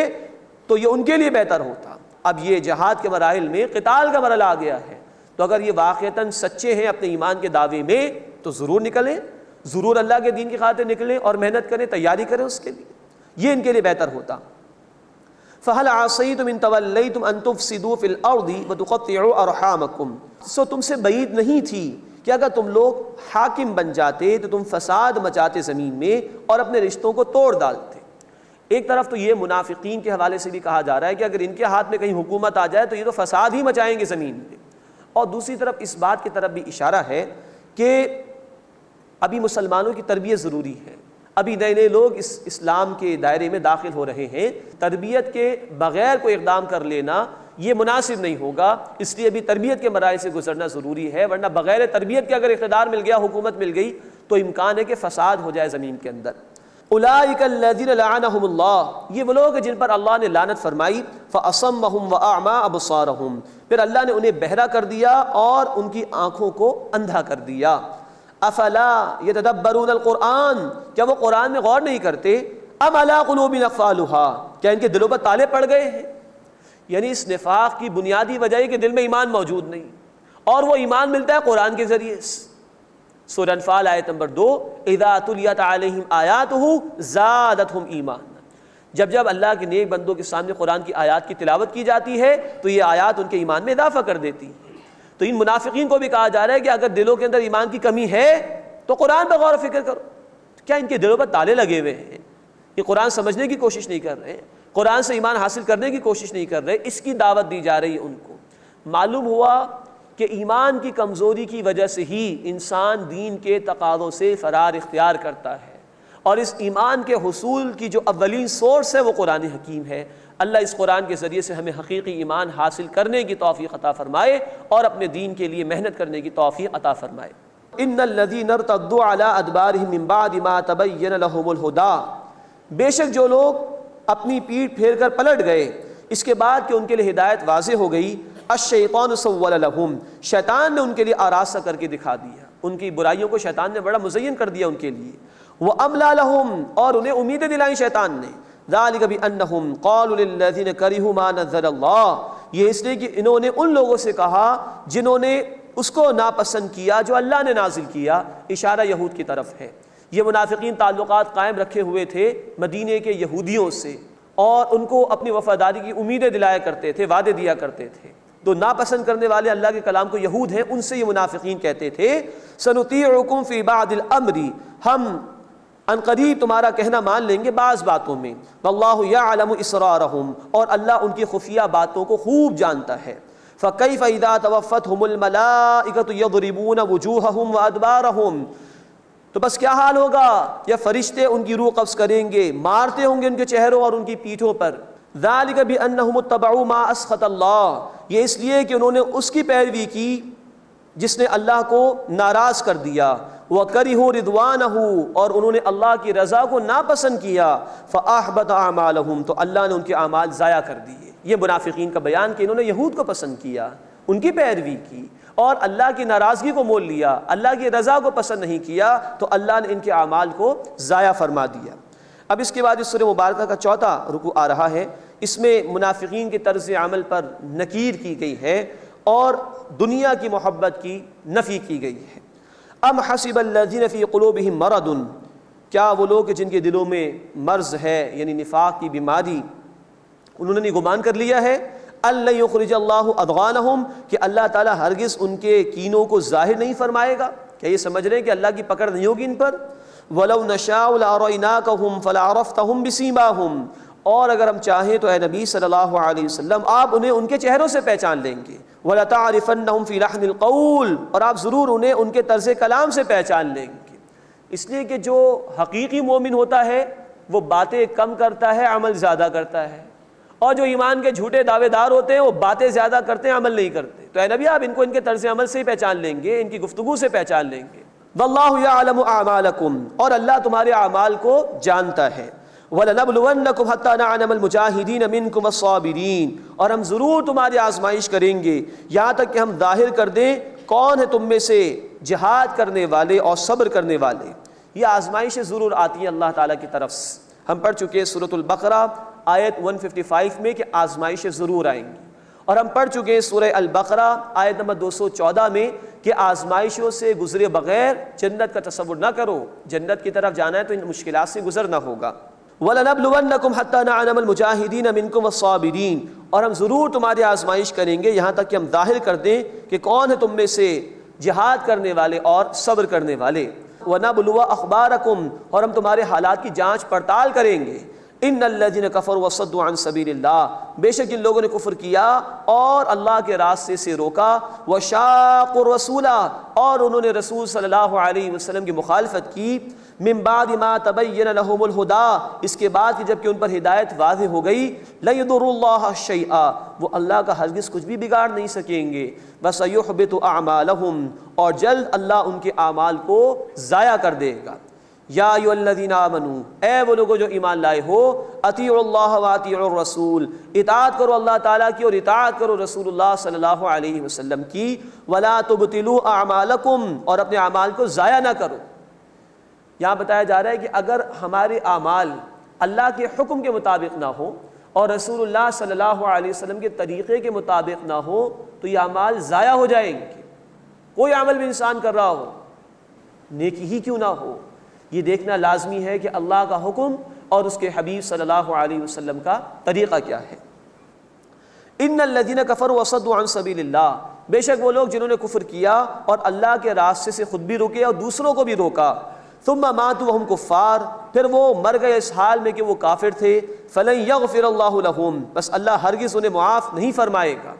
تو یہ ان کے لیے بہتر ہوتا۔ اب یہ جہاد کے مراحل میں قتال کا مرحلہ آ گیا ہے، تو اگر یہ واقعتاً سچے ہیں اپنے ایمان کے دعوے میں تو ضرور نکلیں، ضرور اللہ کے دین کی خاطر نکلیں اور محنت کریں، تیاری کریں اس کے لیے، یہ ان کے لیے بہتر ہوتا۔ فَهَلْ عَصَيْتُمْ إِن تَوَلَّيْتُمْ أَن تُفْسِدُوا فِي الْأَرْضِ وَتُقَطِّعُوا أَرْحَامَكُمْ، سو تم سے بعید نہیں تھی کہ اگر تم لوگ حاکم بن جاتے تو تم فساد مچاتے زمین میں اور اپنے رشتوں کو توڑ ڈالتے۔ ایک طرف تو یہ منافقین کے حوالے سے بھی کہا جا رہا ہے کہ اگر ان کے ہاتھ میں کہیں حکومت آ جائے تو یہ تو فساد ہی مچائیں گے زمین میں، اور دوسری طرف اس بات کی طرف بھی اشارہ ہے کہ ابھی مسلمانوں کی تربیت ضروری ہے، ابھی نئے نئے لوگ اس اسلام کے دائرے میں داخل ہو رہے ہیں، تربیت کے بغیر کوئی اقدام کر لینا یہ مناسب نہیں ہوگا، اس لیے ابھی تربیت کے مراحل سے گزرنا ضروری ہے، ورنہ بغیر تربیت کے اگر اقتدار مل گیا، حکومت مل گئی تو امکان ہے کہ فساد ہو جائے زمین کے اندر۔ اولئک الذین لعنہم اللہ، یہ وہ لوگ ہیں جن پر اللہ نے لعنت فرمائی، فاصمہم واعمی ابصارہم، پھر اللہ نے انہیں بہرا کر دیا اور ان کی آنکھوں کو اندھا کر دیا۔ افلا یتدبرون القرآن، کیا وہ قرآن میں غور نہیں کرتے؟ ام علی قلوب اقفالها، کیا ان کے دلوں پر تالے پڑ گئے ہیں؟ یعنی اس نفاق کی بنیادی وجہ ہے کہ دل میں ایمان موجود نہیں، اور وہ ایمان ملتا ہے قرآن کے ذریعے۔ سورہ انفال آیت نمبر 2، اذا تلیت علیہم آیاتہ زادتہم ایمانا، جب جب اللہ کے نیک بندوں کے سامنے قرآن کی آیات کی تلاوت کی جاتی ہے تو یہ آیات ان کے ایمان میں اضافہ کر دیتی ہیں۔ تو ان منافقین کو بھی کہا جا رہا ہے کہ اگر دلوں کے اندر ایمان کی کمی ہے تو قرآن پر غور و فکر کرو۔ کیا ان کے دلوں پر تالے لگے ہوئے ہیں؟ یہ قرآن سمجھنے کی کوشش نہیں کر رہے، قرآن سے ایمان حاصل کرنے کی کوشش نہیں کر رہے، اس کی دعوت دی جا رہی ہے ان کو۔ معلوم ہوا کہ ایمان کی کمزوری کی وجہ سے ہی انسان دین کے تقاضوں سے فرار اختیار کرتا ہے، اور اس ایمان کے حصول کی جو اولین سورس ہے وہ قرآن حکیم ہے۔ اللہ اس قرآن کے ذریعے سے ہمیں حقیقی ایمان حاصل کرنے کی توفیق عطا فرمائے اور اپنے دین کے لیے محنت کرنے کی توفیق عطا فرمائے۔ ان الذین ارتدوا علی ادبارہم من بعد ما تبین لهم الہدی، بے شک جو لوگ اپنی پیٹھ پھیر کر پلٹ گئے اس کے بعد کہ ان کے لیے ہدایت واضح ہو گئی، الشیطان سول لهم، شیطان نے ان کے لیے آراستہ کر کے دکھا دیا، ان کی برائیوں کو شیطان نے بڑا مزین کر دیا ان کے لیے، وَأَمْلَى لَهُمْ، اور انہیں امیدیں دلائیں شیطان نے، ذَلِكَ بِأَنَّهُمْ قَالُوا لِلَّذِينَ كَرِهُوا مَا نَزَّلَ اللَّهُ، یہ اس لیے کہ انہوں نے ان لوگوں سے کہا جنہوں نے اس کو ناپسند کیا جو اللہ نے نازل کیا، اشارہ یہود کی طرف ہے۔ یہ منافقین تعلقات قائم رکھے ہوئے تھے مدینے کے یہودیوں سے، اور ان کو اپنی وفاداری کی امیدیں دلایا کرتے تھے، وعدے دیا کرتے تھے۔ تو ناپسند کرنے والے اللہ کے کلام کو یہود ہیں، ان سے یہ منافقین کہتے تھے سنطیعکم فی بعض الامر، ہم ان قریب تمہارا کہنا مان لیں گے بعض باتوں میں، واللہ یعلم اسرارہم، اور اللہ ان کی خفیہ باتوں کو خوب جانتا ہے۔ فکیف اذا توفتہم الملائکۃ یضربون وجوہہم وادبارہم، تو بس کیا حال ہوگا یا فرشتے ان کی روح قبض کریں گے، مارتے ہوں گے ان کے چہروں اور ان کی پیٹھوں پر۔ ذالک بانہم اتبعوا ما اسخط اللہ، یہ اس لیے کہ انہوں نے اس کی پیروی کی جس نے اللہ کو ناراض کر دیا، وَكَرِهُوا رِضْوَانَهُ، اور انہوں نے اللہ کی رضا کو ناپسند کیا، فَأَحْبَطَ أَعْمَالَهُمْ، تو اللہ نے ان کے اعمال ضائع کر دیے۔ یہ منافقین کا بیان کہ انہوں نے یہود کو پسند کیا، ان کی پیروی کی اور اللہ کی ناراضگی کو مول لیا، اللہ کی رضا کو پسند نہیں کیا، تو اللہ نے ان کے اعمال کو ضائع فرما دیا۔ اب اس کے بعد اس سورہ مبارکہ کا چوتھا رکوع آ رہا ہے، اس میں منافقین کے طرز عمل پر نکیر کی گئی ہے اور دنیا کی محبت کی نفی کی گئی ہے۔ ام حسب الذین فی قلوبہم مرض، کیا وہ لوگ جن کے دلوں میں مرض ہے یعنی نفاق کی بیماری، انہوں نے گمان کر لیا ہے اللہ یخرج اللہ اضغانہم، کہ اللہ تعالیٰ ہرگز ان کے کینوں کو ظاہر نہیں فرمائے گا، کیا یہ سمجھ رہے ہیں کہ اللہ کی پکڑ نہیں ہوگی ان پر؟ وَلَوْ نَشَاءُ لَأَرَيْنَاكَهُمْ فَلَعَرَفْتَهُمْ بِسِيمَاهُمْ، اور اگر ہم چاہیں تو اے نبی صلی اللہ علیہ وسلم آپ انہیں ان کے چہروں سے پہچان لیں گے، وَلَتَعْرِفَنَّهُمْ فِي لَحْنِ الْقَوْلِ، اور آپ ضرور انہیں ان کے طرز کلام سے پہچان لیں گے۔ اس لیے کہ جو حقیقی مومن ہوتا ہے وہ باتیں کم کرتا ہے، عمل زیادہ کرتا ہے، اور جو ایمان کے جھوٹے دعوے دار ہوتے ہیں وہ باتیں زیادہ کرتے ہیں، عمل نہیں کرتے۔ تو اے نبی آپ ان کو ان کے طرز عمل سے ہی پہچان لیں گے، ان کی گفتگو سے پہچان لیں گے۔ واللہ یعلم اعمالکم، اور اللہ تمہارے اعمال کو جانتا ہے۔ وَلَنَبْلُوَنَّكُمْ حَتَّى نَعْلَمَ الْمُجَاهِدِينَ مِنْكُمْ وَالصَّابِرِينَ، اور ہم ضرور تمہاری آزمائش کریں گے یہاں تک کہ ہم ظاہر کر دیں کون ہے تم میں سے جہاد کرنے والے اور صبر کرنے والے۔ یہ آزمائشیں ضرور آتی ہیں اللہ تعالیٰ کی طرف سے، ہم پڑھ چکے ہیں سورۃ البقرہ آیت 155 میں کہ آزمائشیں ضرور آئیں گی، اور ہم پڑھ چکے ہیں سورہ البقرہ آیت نمبر 214 میں کہ آزمائشوں سے گزرے بغیر جنت کا تصور نہ کرو، جنت کی طرف جانا ہے تو ان مشکلات سے گزرنا ہوگا۔ وَلَنَبْلُوَنَّكُمْ حَتَّى نَعْلَمَ الْمُجَاهِدِينَ مِنْكُمْ وَالصَّابِرِينَ، اور ہم ضرور تمہاری آزمائش کریں گے یہاں تک کہ ہم ظاہر کر دیں کہ کون ہے تم میں سے جہاد کرنے والے اور صبر کرنے والے۔ وَنَبْلُوَ أَخْبَارَكُمْ، اور ہم تمہارے حالات کی جانچ پڑتال کریں گے۔ ان الذین کفروا وصدوا عن سبیل اللہ، بے شک جن لوگوں نے کفر کیا اور اللہ کے راستے سے روکا، وشاقوا الرسول، اور انہوں نے رسول صلی اللہ علیہ وسلم کی مخالفت کی، من بعد ما تبین لهم الہدی، اس کے بعد کہ جب کہ ان پر ہدایت واضح ہو گئی، لن یضروا اللہ شیئا، وہ اللہ کا ہرگز کچھ بھی بگاڑ نہیں سکیں گے، وسیحبط اعمالهم، اور جلد اللہ ان کے اعمال کو ضائع کر دے گا۔ یا ایھا الذین آمنوا، اے وہ لوگوں جو ایمان لائے ہو، اطیعوا اللہ واطیعوا الرسول، اطاعت کرو اللہ تعالیٰ کی اور اطاعت کرو رسول اللہ صلی اللہ علیہ وسلم کی، ولا تبطلوا اعمالکم، اور اپنے اعمال کو ضائع نہ کرو۔ یہاں بتایا جا رہا ہے کہ اگر ہمارے اعمال اللہ کے حکم کے مطابق نہ ہو اور رسول اللہ صلی اللہ علیہ وسلم کے طریقے کے مطابق نہ ہو تو یہ اعمال ضائع ہو جائیں گے۔ کوئی عمل بھی انسان کر رہا ہو، نیکی ہی کیوں نہ ہو، یہ دیکھنا لازمی ہے کہ اللہ کا حکم اور اس کے حبیب صلی اللہ علیہ وسلم کا طریقہ کیا ہے۔ ان الذین کفروا وصدوا عن سبیل اللہ، بے شک وہ لوگ جنہوں نے کفر کیا اور اللہ کے راستے سے خود بھی روکے اور دوسروں کو بھی روکا، ثم ماتوا وهم کفار، پھر وہ مر گئے اس حال میں کہ وہ کافر تھے، فلن یغفر اللہ لهم، بس اللہ ہرگز انہیں معاف نہیں فرمائے گا۔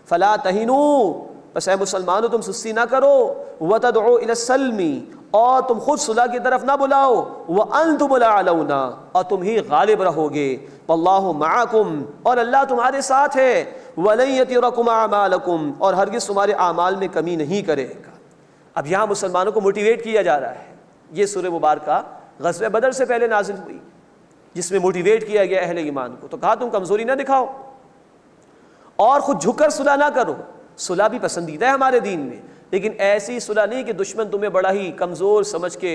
فلا تہنوا، بس اے مسلمانوں تم سستی نہ کرو، وَتَدْعُوا إِلَى السَّلْمِ اور تم خود صلح کی طرف نہ بلاؤ، وَأَنْتُمُ الْأَعْلَوْنَ اور تم ہی غالب رہو گے، وَاللَّهُ مَعَكُمْ اور اللہ تمہارے ساتھ ہے، وَلَن يَتِرَكُمْ أَعْمَالَكُمْ اور ہرگز تمہارے اعمال میں کمی نہیں کرے گا۔ اب یہاں مسلمانوں کو موٹیویٹ کیا جا رہا ہے۔ یہ سورہ مبارکہ غزوہ بدر سے پہلے نازل ہوئی، جس میں موٹیویٹ کیا گیا اہل ایمان کو، تو کہا تم کمزوری نہ دکھاؤ اور خود جھک کر صلح نہ کرو۔ صلح بھی پسندیدہ ہے ہمارے دین میں، لیکن ایسی صلح نہیں کہ دشمن تمہیں بڑا ہی کمزور سمجھ کے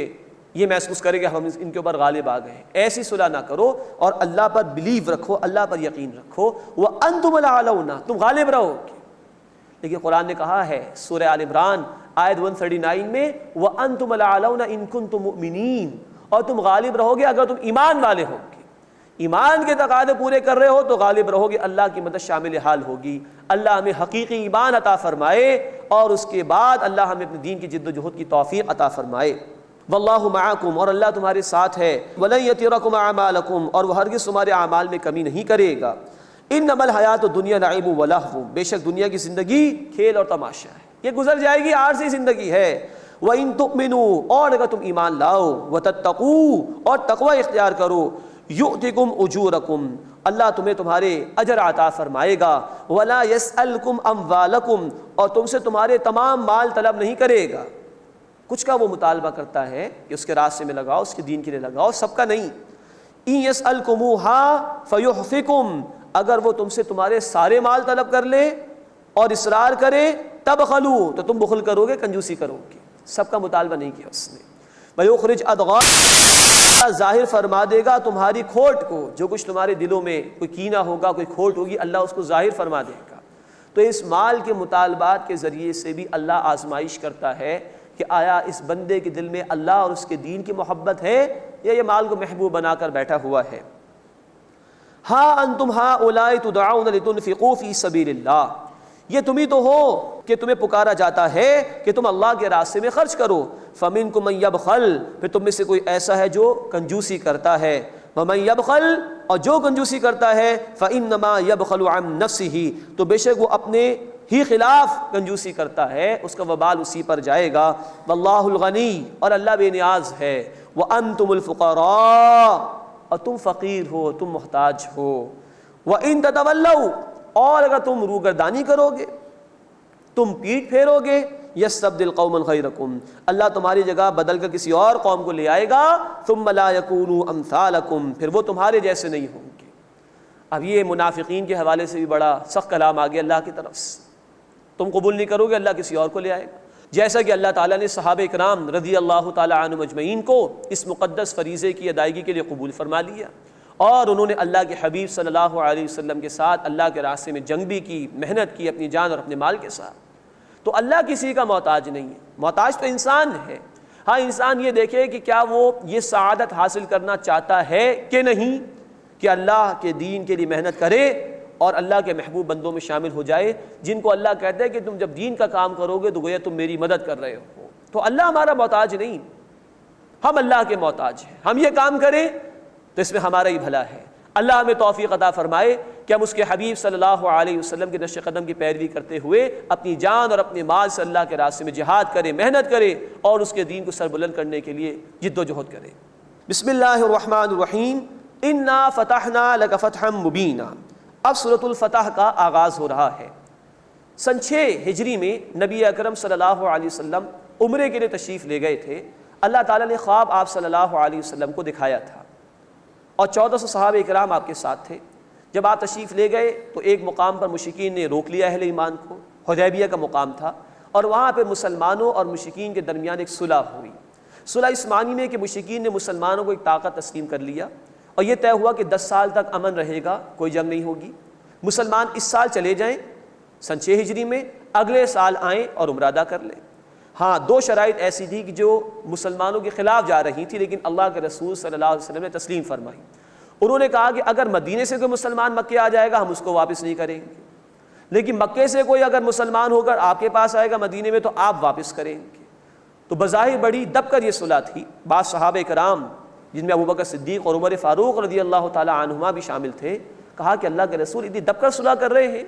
یہ محسوس کرے کہ ہم ان کے اوپر غالب آ گئے ہیں۔ ایسی صلح نہ کرو اور اللہ پر بلیو رکھو، اللہ پر یقین رکھو، وَأَنْتُمُ الْأَعْلَوْنَ تم غالب رہو گے۔ لیکن قرآن نے کہا ہے سورہ آل عمران آیت 139 میں وَأَنْتُمُ الْأَعْلَوْنَ إِن كُنتُم مُؤْمِنِينَ اور تم غالب رہو گے اگر تم ایمان والے ہو گے، ایمان کے تقاضے پورے کر رہے ہو تو غالب رہو گے، اللہ کی مدد شامل حال ہوگی۔ اللہ ہمیں حقیقی ایمان عطا فرمائے اور اس کے بعد اللہ ہمیں اپنے دین کی جد و جہد کی توفیق عطا فرمائے۔ واللہ معکم اور اللہ تمہارے ساتھ ہے، ولن یترکم اعمالکم اور وہ ہرگز تمہارے اعمال میں کمی نہیں کرے گا۔ انما الحیات الدنیا لعب ولہو بے شک دنیا کی زندگی کھیل اور تماشا ہے، یہ گزر جائے گی، عارضی زندگی ہے۔ وَإِن تُؤْمِنُوا اور اگر تم ایمان لاؤ، وَتَتَّقُوا اور تقوی اختیار کرو، یؤتکم اجورکم اللہ تمہیں تمہارے اجر عطا فرمائے گا، ولا یسألکم اموالکم اور تم سے تمہارے تمام مال طلب نہیں کرے گا۔ کچھ کا وہ مطالبہ کرتا ہے کہ اس کے راستے میں لگاؤ، اس کے دین کے لیے لگاؤ، سب کا نہیں۔ ان یسألکموہا فیحفکم اگر وہ تم سے تمہارے سارے مال طلب کر لے اور اصرار کرے تبخلوا تو تم بخل کرو گے، کنجوسی کرو گے۔ سب کا مطالبہ نہیں کیا اس نے۔ ویخرج ادغان ظاہر فرما دے گا تمہاری کھوٹ کو، جو کچھ تمہارے دلوں میں کوئی کینہ ہوگا، کوئی کھوٹ ہوگی، اللہ اس کو ظاہر فرما دے گا۔ تو اس مال کے مطالبات کے ذریعے سے بھی اللہ آزمائش کرتا ہے کہ آیا اس بندے کے دل میں اللہ اور اس کے دین کی محبت ہے یا یہ مال کو محبوب بنا کر بیٹھا ہوا ہے۔ ہا انتم ہؤلاء تدعون لتنفقوا فی سبیل اللہ یہ تم ہی تو ہو کہ تمہیں پکارا جاتا ہے کہ تم اللہ کے راستے میں خرچ کرو۔ فَمِنْكُمْ مَنْ يَبْخَلْ پھر تم میں سے کوئی ایسا ہے جو کنجوسی کرتا ہے، وَمَنْ يَبْخَلْ اور جو کنجوسی کرتا ہے فَإِنَّمَا يَبْخَلُ عَنْ نَفْسِهِ تو بے شک وہ اپنے ہی خلاف کنجوسی کرتا ہے، اس کا وبال اسی پر جائے گا۔ وَاللَّهُ الْغَنِيُّ اور اللہ بے نیاز ہے، وَأَنْتُمُ الْفُقَرَاءُ اور تم فقیر ہو، تم محتاج ہو۔ وَإِن تَتَوَلَّوْا اور اگر تم روگردانی کرو گے، تم پیٹ پھیرو گے، یستبدل قوما غیرکم اللہ تمہاری جگہ بدل کر کسی اور قوم کو لے آئے گا، ثم لا یکونوا امثالکم پھر وہ تمہارے جیسے نہیں ہوں گے۔ اب یہ منافقین کے حوالے سے بھی بڑا سخت کلام آ گیا اللہ کی طرف سے، تم قبول نہیں کرو گے اللہ کسی اور کو لے آئے گا۔ جیسا کہ اللہ تعالیٰ نے صحابہ اکرام رضی اللہ تعالیٰ عنہم اجمعین کو اس مقدس فریضے کی ادائیگی کے لیے قبول فرما لیا، اور انہوں نے اللہ کے حبیب صلی اللہ علیہ وسلم کے ساتھ اللہ کے راستے میں جنگ بھی کی، محنت کی اپنی جان اور اپنے مال کے ساتھ۔ تو اللہ کسی کا محتاج نہیں ہے، محتاج تو انسان ہے۔ ہاں انسان یہ دیکھے کہ کیا وہ یہ سعادت حاصل کرنا چاہتا ہے کہ نہیں، کہ اللہ کے دین کے لیے محنت کرے اور اللہ کے محبوب بندوں میں شامل ہو جائے، جن کو اللہ کہتا ہے کہ تم جب دین کا کام کرو گے تو گویا تم میری مدد کر رہے ہو۔ تو اللہ ہمارا محتاج نہیں، ہم اللہ کے محتاج ہیں۔ ہم یہ کام کریں تو اس میں ہمارا ہی بھلا ہے۔ اللہ ہمیں توفیق عطا فرمائے کہ ہم اس کے حبیب صلی اللہ علیہ وسلم کے نقش قدم کی پیروی کرتے ہوئے اپنی جان اور اپنے مال سے اللہ کے راستے میں جہاد کریں، محنت کریں اور اس کے دین کو سربلند کرنے کے لیے جد و جہد کریں۔ بسم اللہ الرحمن الرحیم انا فتحنا لک فتحا مبینا اب سورۃ الفتح کا آغاز ہو رہا ہے۔ سن 6 ہجری میں نبی اکرم صلی اللہ علیہ وسلم عمرے کے لیے تشریف لے گئے تھے۔ اللہ تعالیٰ نے خواب آپ صلی اللہ علیہ وسلم کو دکھایا تھا اور 1400 صحابہ اکرام آپ کے ساتھ تھے۔ جب آپ تشریف لے گئے تو ایک مقام پر مشرکین نے روک لیا اہل ایمان کو، حدیبیہ کا مقام تھا، اور وہاں پہ مسلمانوں اور مشرکین کے درمیان ایک صلح ہوئی۔ صلح اس معنی میں کہ مشرکین نے مسلمانوں کو ایک طاقت تسلیم کر لیا اور یہ طے ہوا کہ 10 سال تک امن رہے گا، کوئی جنگ نہیں ہوگی۔ مسلمان اس سال چلے جائیں سن 6 ہجری میں، اگلے سال آئیں اور عمرہ ادا کر لیں۔ ہاں 2 شرائط ایسی تھی کہ جو مسلمانوں کے خلاف جا رہی تھی لیکن اللہ کے رسول صلی اللہ علیہ وسلم نے تسلیم فرمائی۔ انہوں نے کہا کہ اگر مدینے سے کوئی مسلمان مکے آ جائے گا ہم اس کو واپس نہیں کریں گے، لیکن مکے سے کوئی اگر مسلمان ہو کر آپ کے پاس آئے گا مدینے میں تو آپ واپس کریں گے۔ تو بظاہر بڑی دب کر یہ صلح تھی۔ بعض صحابہ کرام جن میں ابوبکر صدیق اور عمر فاروق رضی اللہ تعالی عنہما بھی شامل تھے، کہا کہ اللہ کے رسول اتنی دب کر صلح کر رہے ہیں۔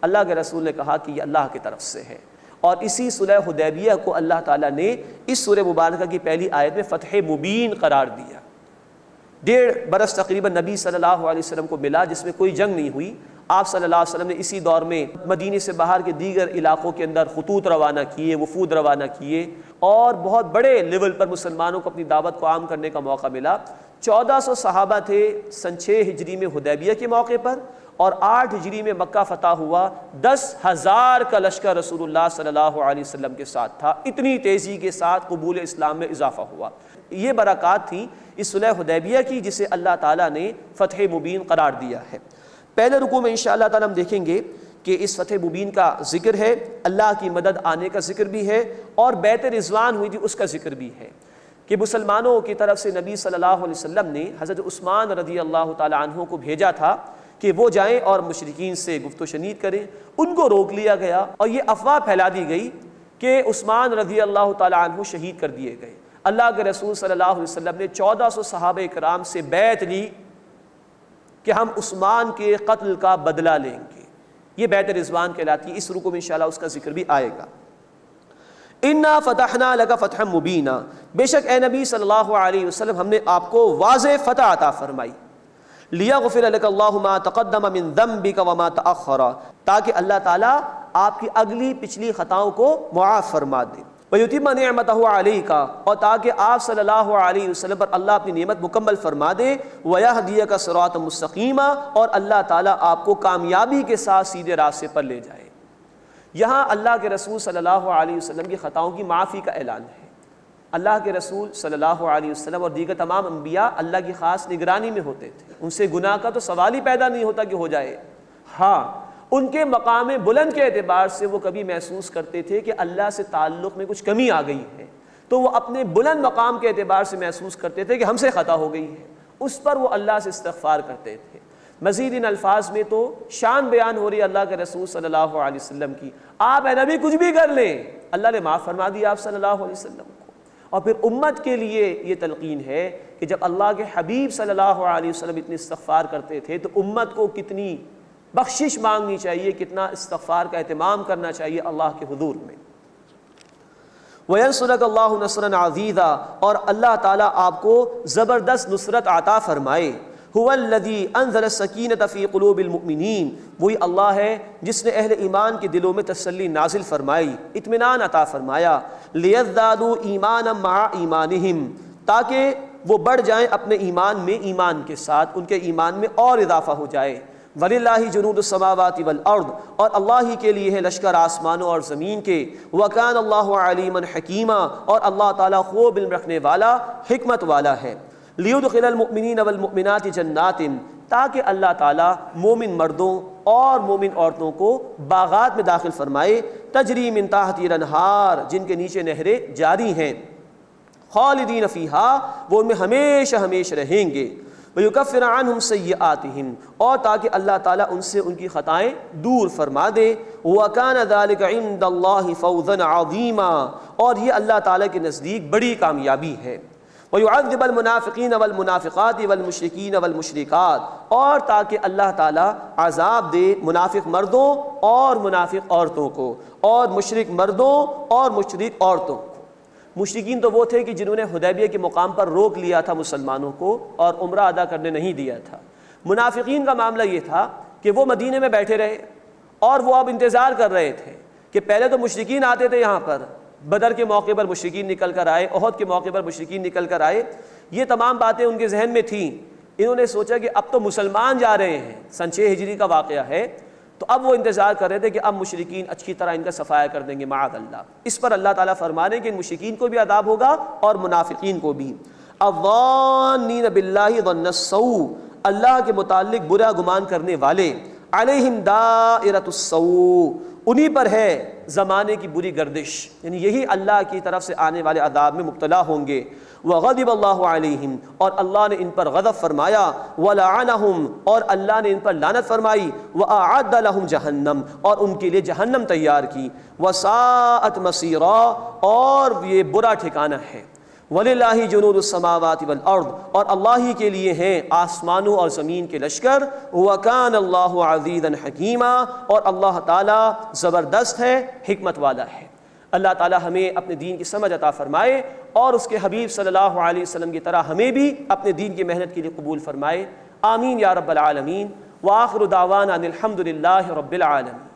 اللہ کے رسول نے کہا کہ یہ اللہ کی طرف سے ہے اور اسی صلح حدیبیہ کو اللہ تعالیٰ نے اس سورہ مبارکہ کی پہلی آیت میں فتح مبین قرار دیا۔ 1.5 برس تقریباً نبی صلی اللہ علیہ وسلم کو ملا جس میں کوئی جنگ نہیں ہوئی۔ آپ صلی اللہ علیہ وسلم نے اسی دور میں مدینے سے باہر کے دیگر علاقوں کے اندر خطوط روانہ کیے، وفود روانہ کیے، اور بہت بڑے لیول پر مسلمانوں کو اپنی دعوت کو عام کرنے کا موقع ملا۔ 1400 صحابہ تھے سن 6 ہجری میں حدیبیہ کے موقع پر، اور 8 ہجری میں مکہ فتح ہوا۔ 10,000 کا لشکر رسول اللہ صلی اللہ علیہ وسلم کے ساتھ تھا۔ اتنی تیزی کے ساتھ قبول اسلام میں اضافہ ہوا۔ یہ برکات تھی اس صلح حدیبیہ کی جسے اللہ تعالیٰ نے فتح مبین قرار دیا ہے۔ پہلے رکوع میں انشاءاللہ تعالیٰ ہم دیکھیں گے کہ اس فتح مبین کا ذکر ہے، اللہ کی مدد آنے کا ذکر بھی ہے، اور بیعت رضوان ہوئی تھی اس کا ذکر بھی ہے کہ مسلمانوں کی طرف سے نبی صلی اللہ علیہ وسلم نے حضرت عثمان رضی اللہ تعالیٰ عنہ کو بھیجا تھا کہ وہ جائیں اور مشرکین سے گفت و شنید کریں۔ ان کو روک لیا گیا اور یہ افواہ پھیلا دی گئی کہ عثمان رضی اللہ تعالیٰ عنہ شہید کر دیے گئے۔ اللہ کے رسول صلی اللہ علیہ وسلم نے 1400 صحابہ کرام سے بیعت لی کہ ہم عثمان کے قتل کا بدلہ لیں گے۔ یہ بیعت رضوان کہلاتی ہے۔ اس رکوع میں انشاءاللہ اس کا ذکر بھی آئے گا۔ اِنَّا فَتَحْنَا لَكَ فَتْحًا مُبِينًا، بے شک اے نبی صلی اللہ علیہ وسلم ہم نے آپ کو واضح فتح عطا فرمائی۔ لِيَغْفِرَ لَكَ اللَّهُ مَا تَقَدَّمَ مِن ذَنبِكَ وَمَا تَأَخَّرَ، تاکہ اللہ تعالیٰ آپ کی اگلی پچھلی خطاؤں کو معاف فرما دے۔ وَيُتِمَّ نِعْمَتَهُ عَلَيْكَ، اور تاکہ آپ صلی اللہ علیہ وسلم پر اللہ اپنی نعمت مکمل فرما دے۔ وَيَهْدِيَكَ صِرَاطًا مُسْتَقِيمًا، اور اللہ تعالیٰ آپ کو کامیابی کے ساتھ سیدھے راستے پر لے جائے۔ یہاں اللہ کے رسول صلی اللہ علیہ وسلم کی خطاؤں کی معافی کا اعلان ہے۔ اللہ کے رسول صلی اللہ علیہ وسلم اور دیگر تمام انبیاء اللہ کی خاص نگرانی میں ہوتے تھے، ان سے گناہ کا تو سوال ہی پیدا نہیں ہوتا کہ ہو جائے۔ ہاں، ان کے مقام بلند کے اعتبار سے وہ کبھی محسوس کرتے تھے کہ اللہ سے تعلق میں کچھ کمی آ گئی ہے، تو وہ اپنے بلند مقام کے اعتبار سے محسوس کرتے تھے کہ ہم سے خطا ہو گئی ہے، اس پر وہ اللہ سے استغفار کرتے تھے۔ مزید ان الفاظ میں تو شان بیان ہو رہی ہے اللہ کے رسول صلی اللہ علیہ وسلم کی، آپ اے نبی کچھ بھی کر لیں، اللہ نے معاف فرما دیا آپ صلی اللہ علیہ وسلم کو۔ اور پھر امت کے لیے یہ تلقین ہے کہ جب اللہ کے حبیب صلی اللہ علیہ وسلم اتنی استغفار کرتے تھے تو امت کو کتنی بخشش مانگنی چاہیے، کتنا استغفار کا اہتمام کرنا چاہیے اللہ کے حضور میں۔ وَيَنْصُرَكَ اللَّهُ نَصْرًا عَزِيزًا، اور اللہ تعالیٰ آپ کو زبردست نصرت عطا فرمائے۔ هُوَ الَّذِي أَنزَلَ السَّكِينَةَ فِي قُلُوبِ الْمُؤْمِنِينَ، وہی اللہ ہے جس نے اہل ایمان کے دلوں میں تسلی نازل فرمائی، اطمینان عطا فرمایا۔ لِيَزْدَادُوا إِيمَانًا مَعَ إِيمَانِهِمْ، تاکہ وہ بڑھ جائیں اپنے ایمان میں ایمان کے ساتھ، ان کے ایمان میں اور اضافہ ہو جائے۔ وَلِلَّهِ جُنُودُ السَّمَاوَاتِ وَالْأَرْضِ، اور اللہ ہی کے لیے ہے لشکر آسمانوں اور زمین کے۔ وَكَانَ اللَّهُ عَلِيمًا حَكِيمًا، اور اللہ تعالیٰ خوب علم رکھنے والا، حکمت والا ہے۔ لِيُدْخِلَ الْمُؤْمِنِينَ وَالْمُؤْمِنَاتِ جَنَّاتٍ، تاکہ اللہ تعالیٰ مومن مردوں اور مومن عورتوں کو باغات میں داخل فرمائے، تجری من تحتها الانہار، جن کے نیچے نہریں جاری ہیں، خالدین فیہا، وہ ان میں ہمیشہ ہمیشہ رہیں گے۔ وَيُكَفِّرَ عَنْهُمْ سَيِّئَاتِهِمْ، اور تاکہ اللہ تعالیٰ ان سے ان کی خطائیں دور فرما دے۔ وَكَانَ ذَلِكَ عِندَ اللَّهِ فَوْزًا عَظِيمًا، اور یہ اللہ تعالیٰ کے نزدیک بڑی کامیابی ہے۔ وَيُعَذِّبَ الْمُنَافِقِينَ وَالْمُنَافِقَاتِ وَالْمُشْرِكِينَ وَالْمُشْرِكَاتِ، اور تاکہ اللہ تعالیٰ عذاب دے منافق مردوں اور منافق عورتوں کو، اور مشرک مردوں اور مشرک عورتوں کو۔ مشرکین تو وہ تھے کہ جنہوں نے حدیبیہ کے مقام پر روک لیا تھا مسلمانوں کو اور عمرہ ادا کرنے نہیں دیا تھا۔ منافقین کا معاملہ یہ تھا کہ وہ مدینے میں بیٹھے رہے اور وہ اب انتظار کر رہے تھے کہ پہلے تو مشرکین آتے تھے یہاں پر، بدر کے موقع پر مشرکین نکل کر آئے، احد کے موقع پر مشرکین نکل کر آئے، یہ تمام باتیں ان کے ذہن میں تھیں۔ انہوں نے سوچا کہ اب تو مسلمان جا رہے ہیں، سن 6 ہجری کا واقعہ ہے، تو اب وہ انتظار کر رہے تھے کہ اب مشرکین اچھی طرح ان کا صفایا کر دیں گے معاذ اللہ۔ اس پر اللہ تعالیٰ فرما رہے ہیں کہ ان مشرکین کو بھی عذاب ہوگا اور منافقین کو بھی۔ الظانین باللہ ظن السوء، اللہ کے متعلق برا گمان کرنے والے، علیہم دائرۃ السوء، انہی پر ہے زمانے کی بری گردش، یعنی یہی اللہ کی طرف سے آنے والے عذاب میں مبتلا ہوں گے۔ وغضب اللہ علیہم، اور اللہ نے ان پر غضب فرمایا۔ ولعنہم، اور اللہ نے ان پر لعنت فرمائی۔ واعد لہم جہنم، اور ان کے لیے جہنم تیار کی۔ وساءت مصیرا، اور یہ برا ٹھکانہ ہے۔ وَلِلَّهِ جُنُودُ السَّمَاوَاتِ وَالْأَرْضِ اور اللہ ہی کے لیے ہیں آسمانوں اور زمین کے لشکر. وَكَانَ اللَّهُ عَزِيزًا حَكِيمًا اور اللہ تعالیٰ زبردست ہے، حکمت والا ہے. اللہ تعالیٰ ہمیں اپنے دین کی سمجھ عطا فرمائے اور اس کے حبیب صلی اللہ علیہ وسلم کی طرح ہمیں بھی اپنے دین کی محنت کے لیے قبول فرمائے. آمین یا رب العالمین. وآخر دعوانا ان الحمد للہ رب العالمین.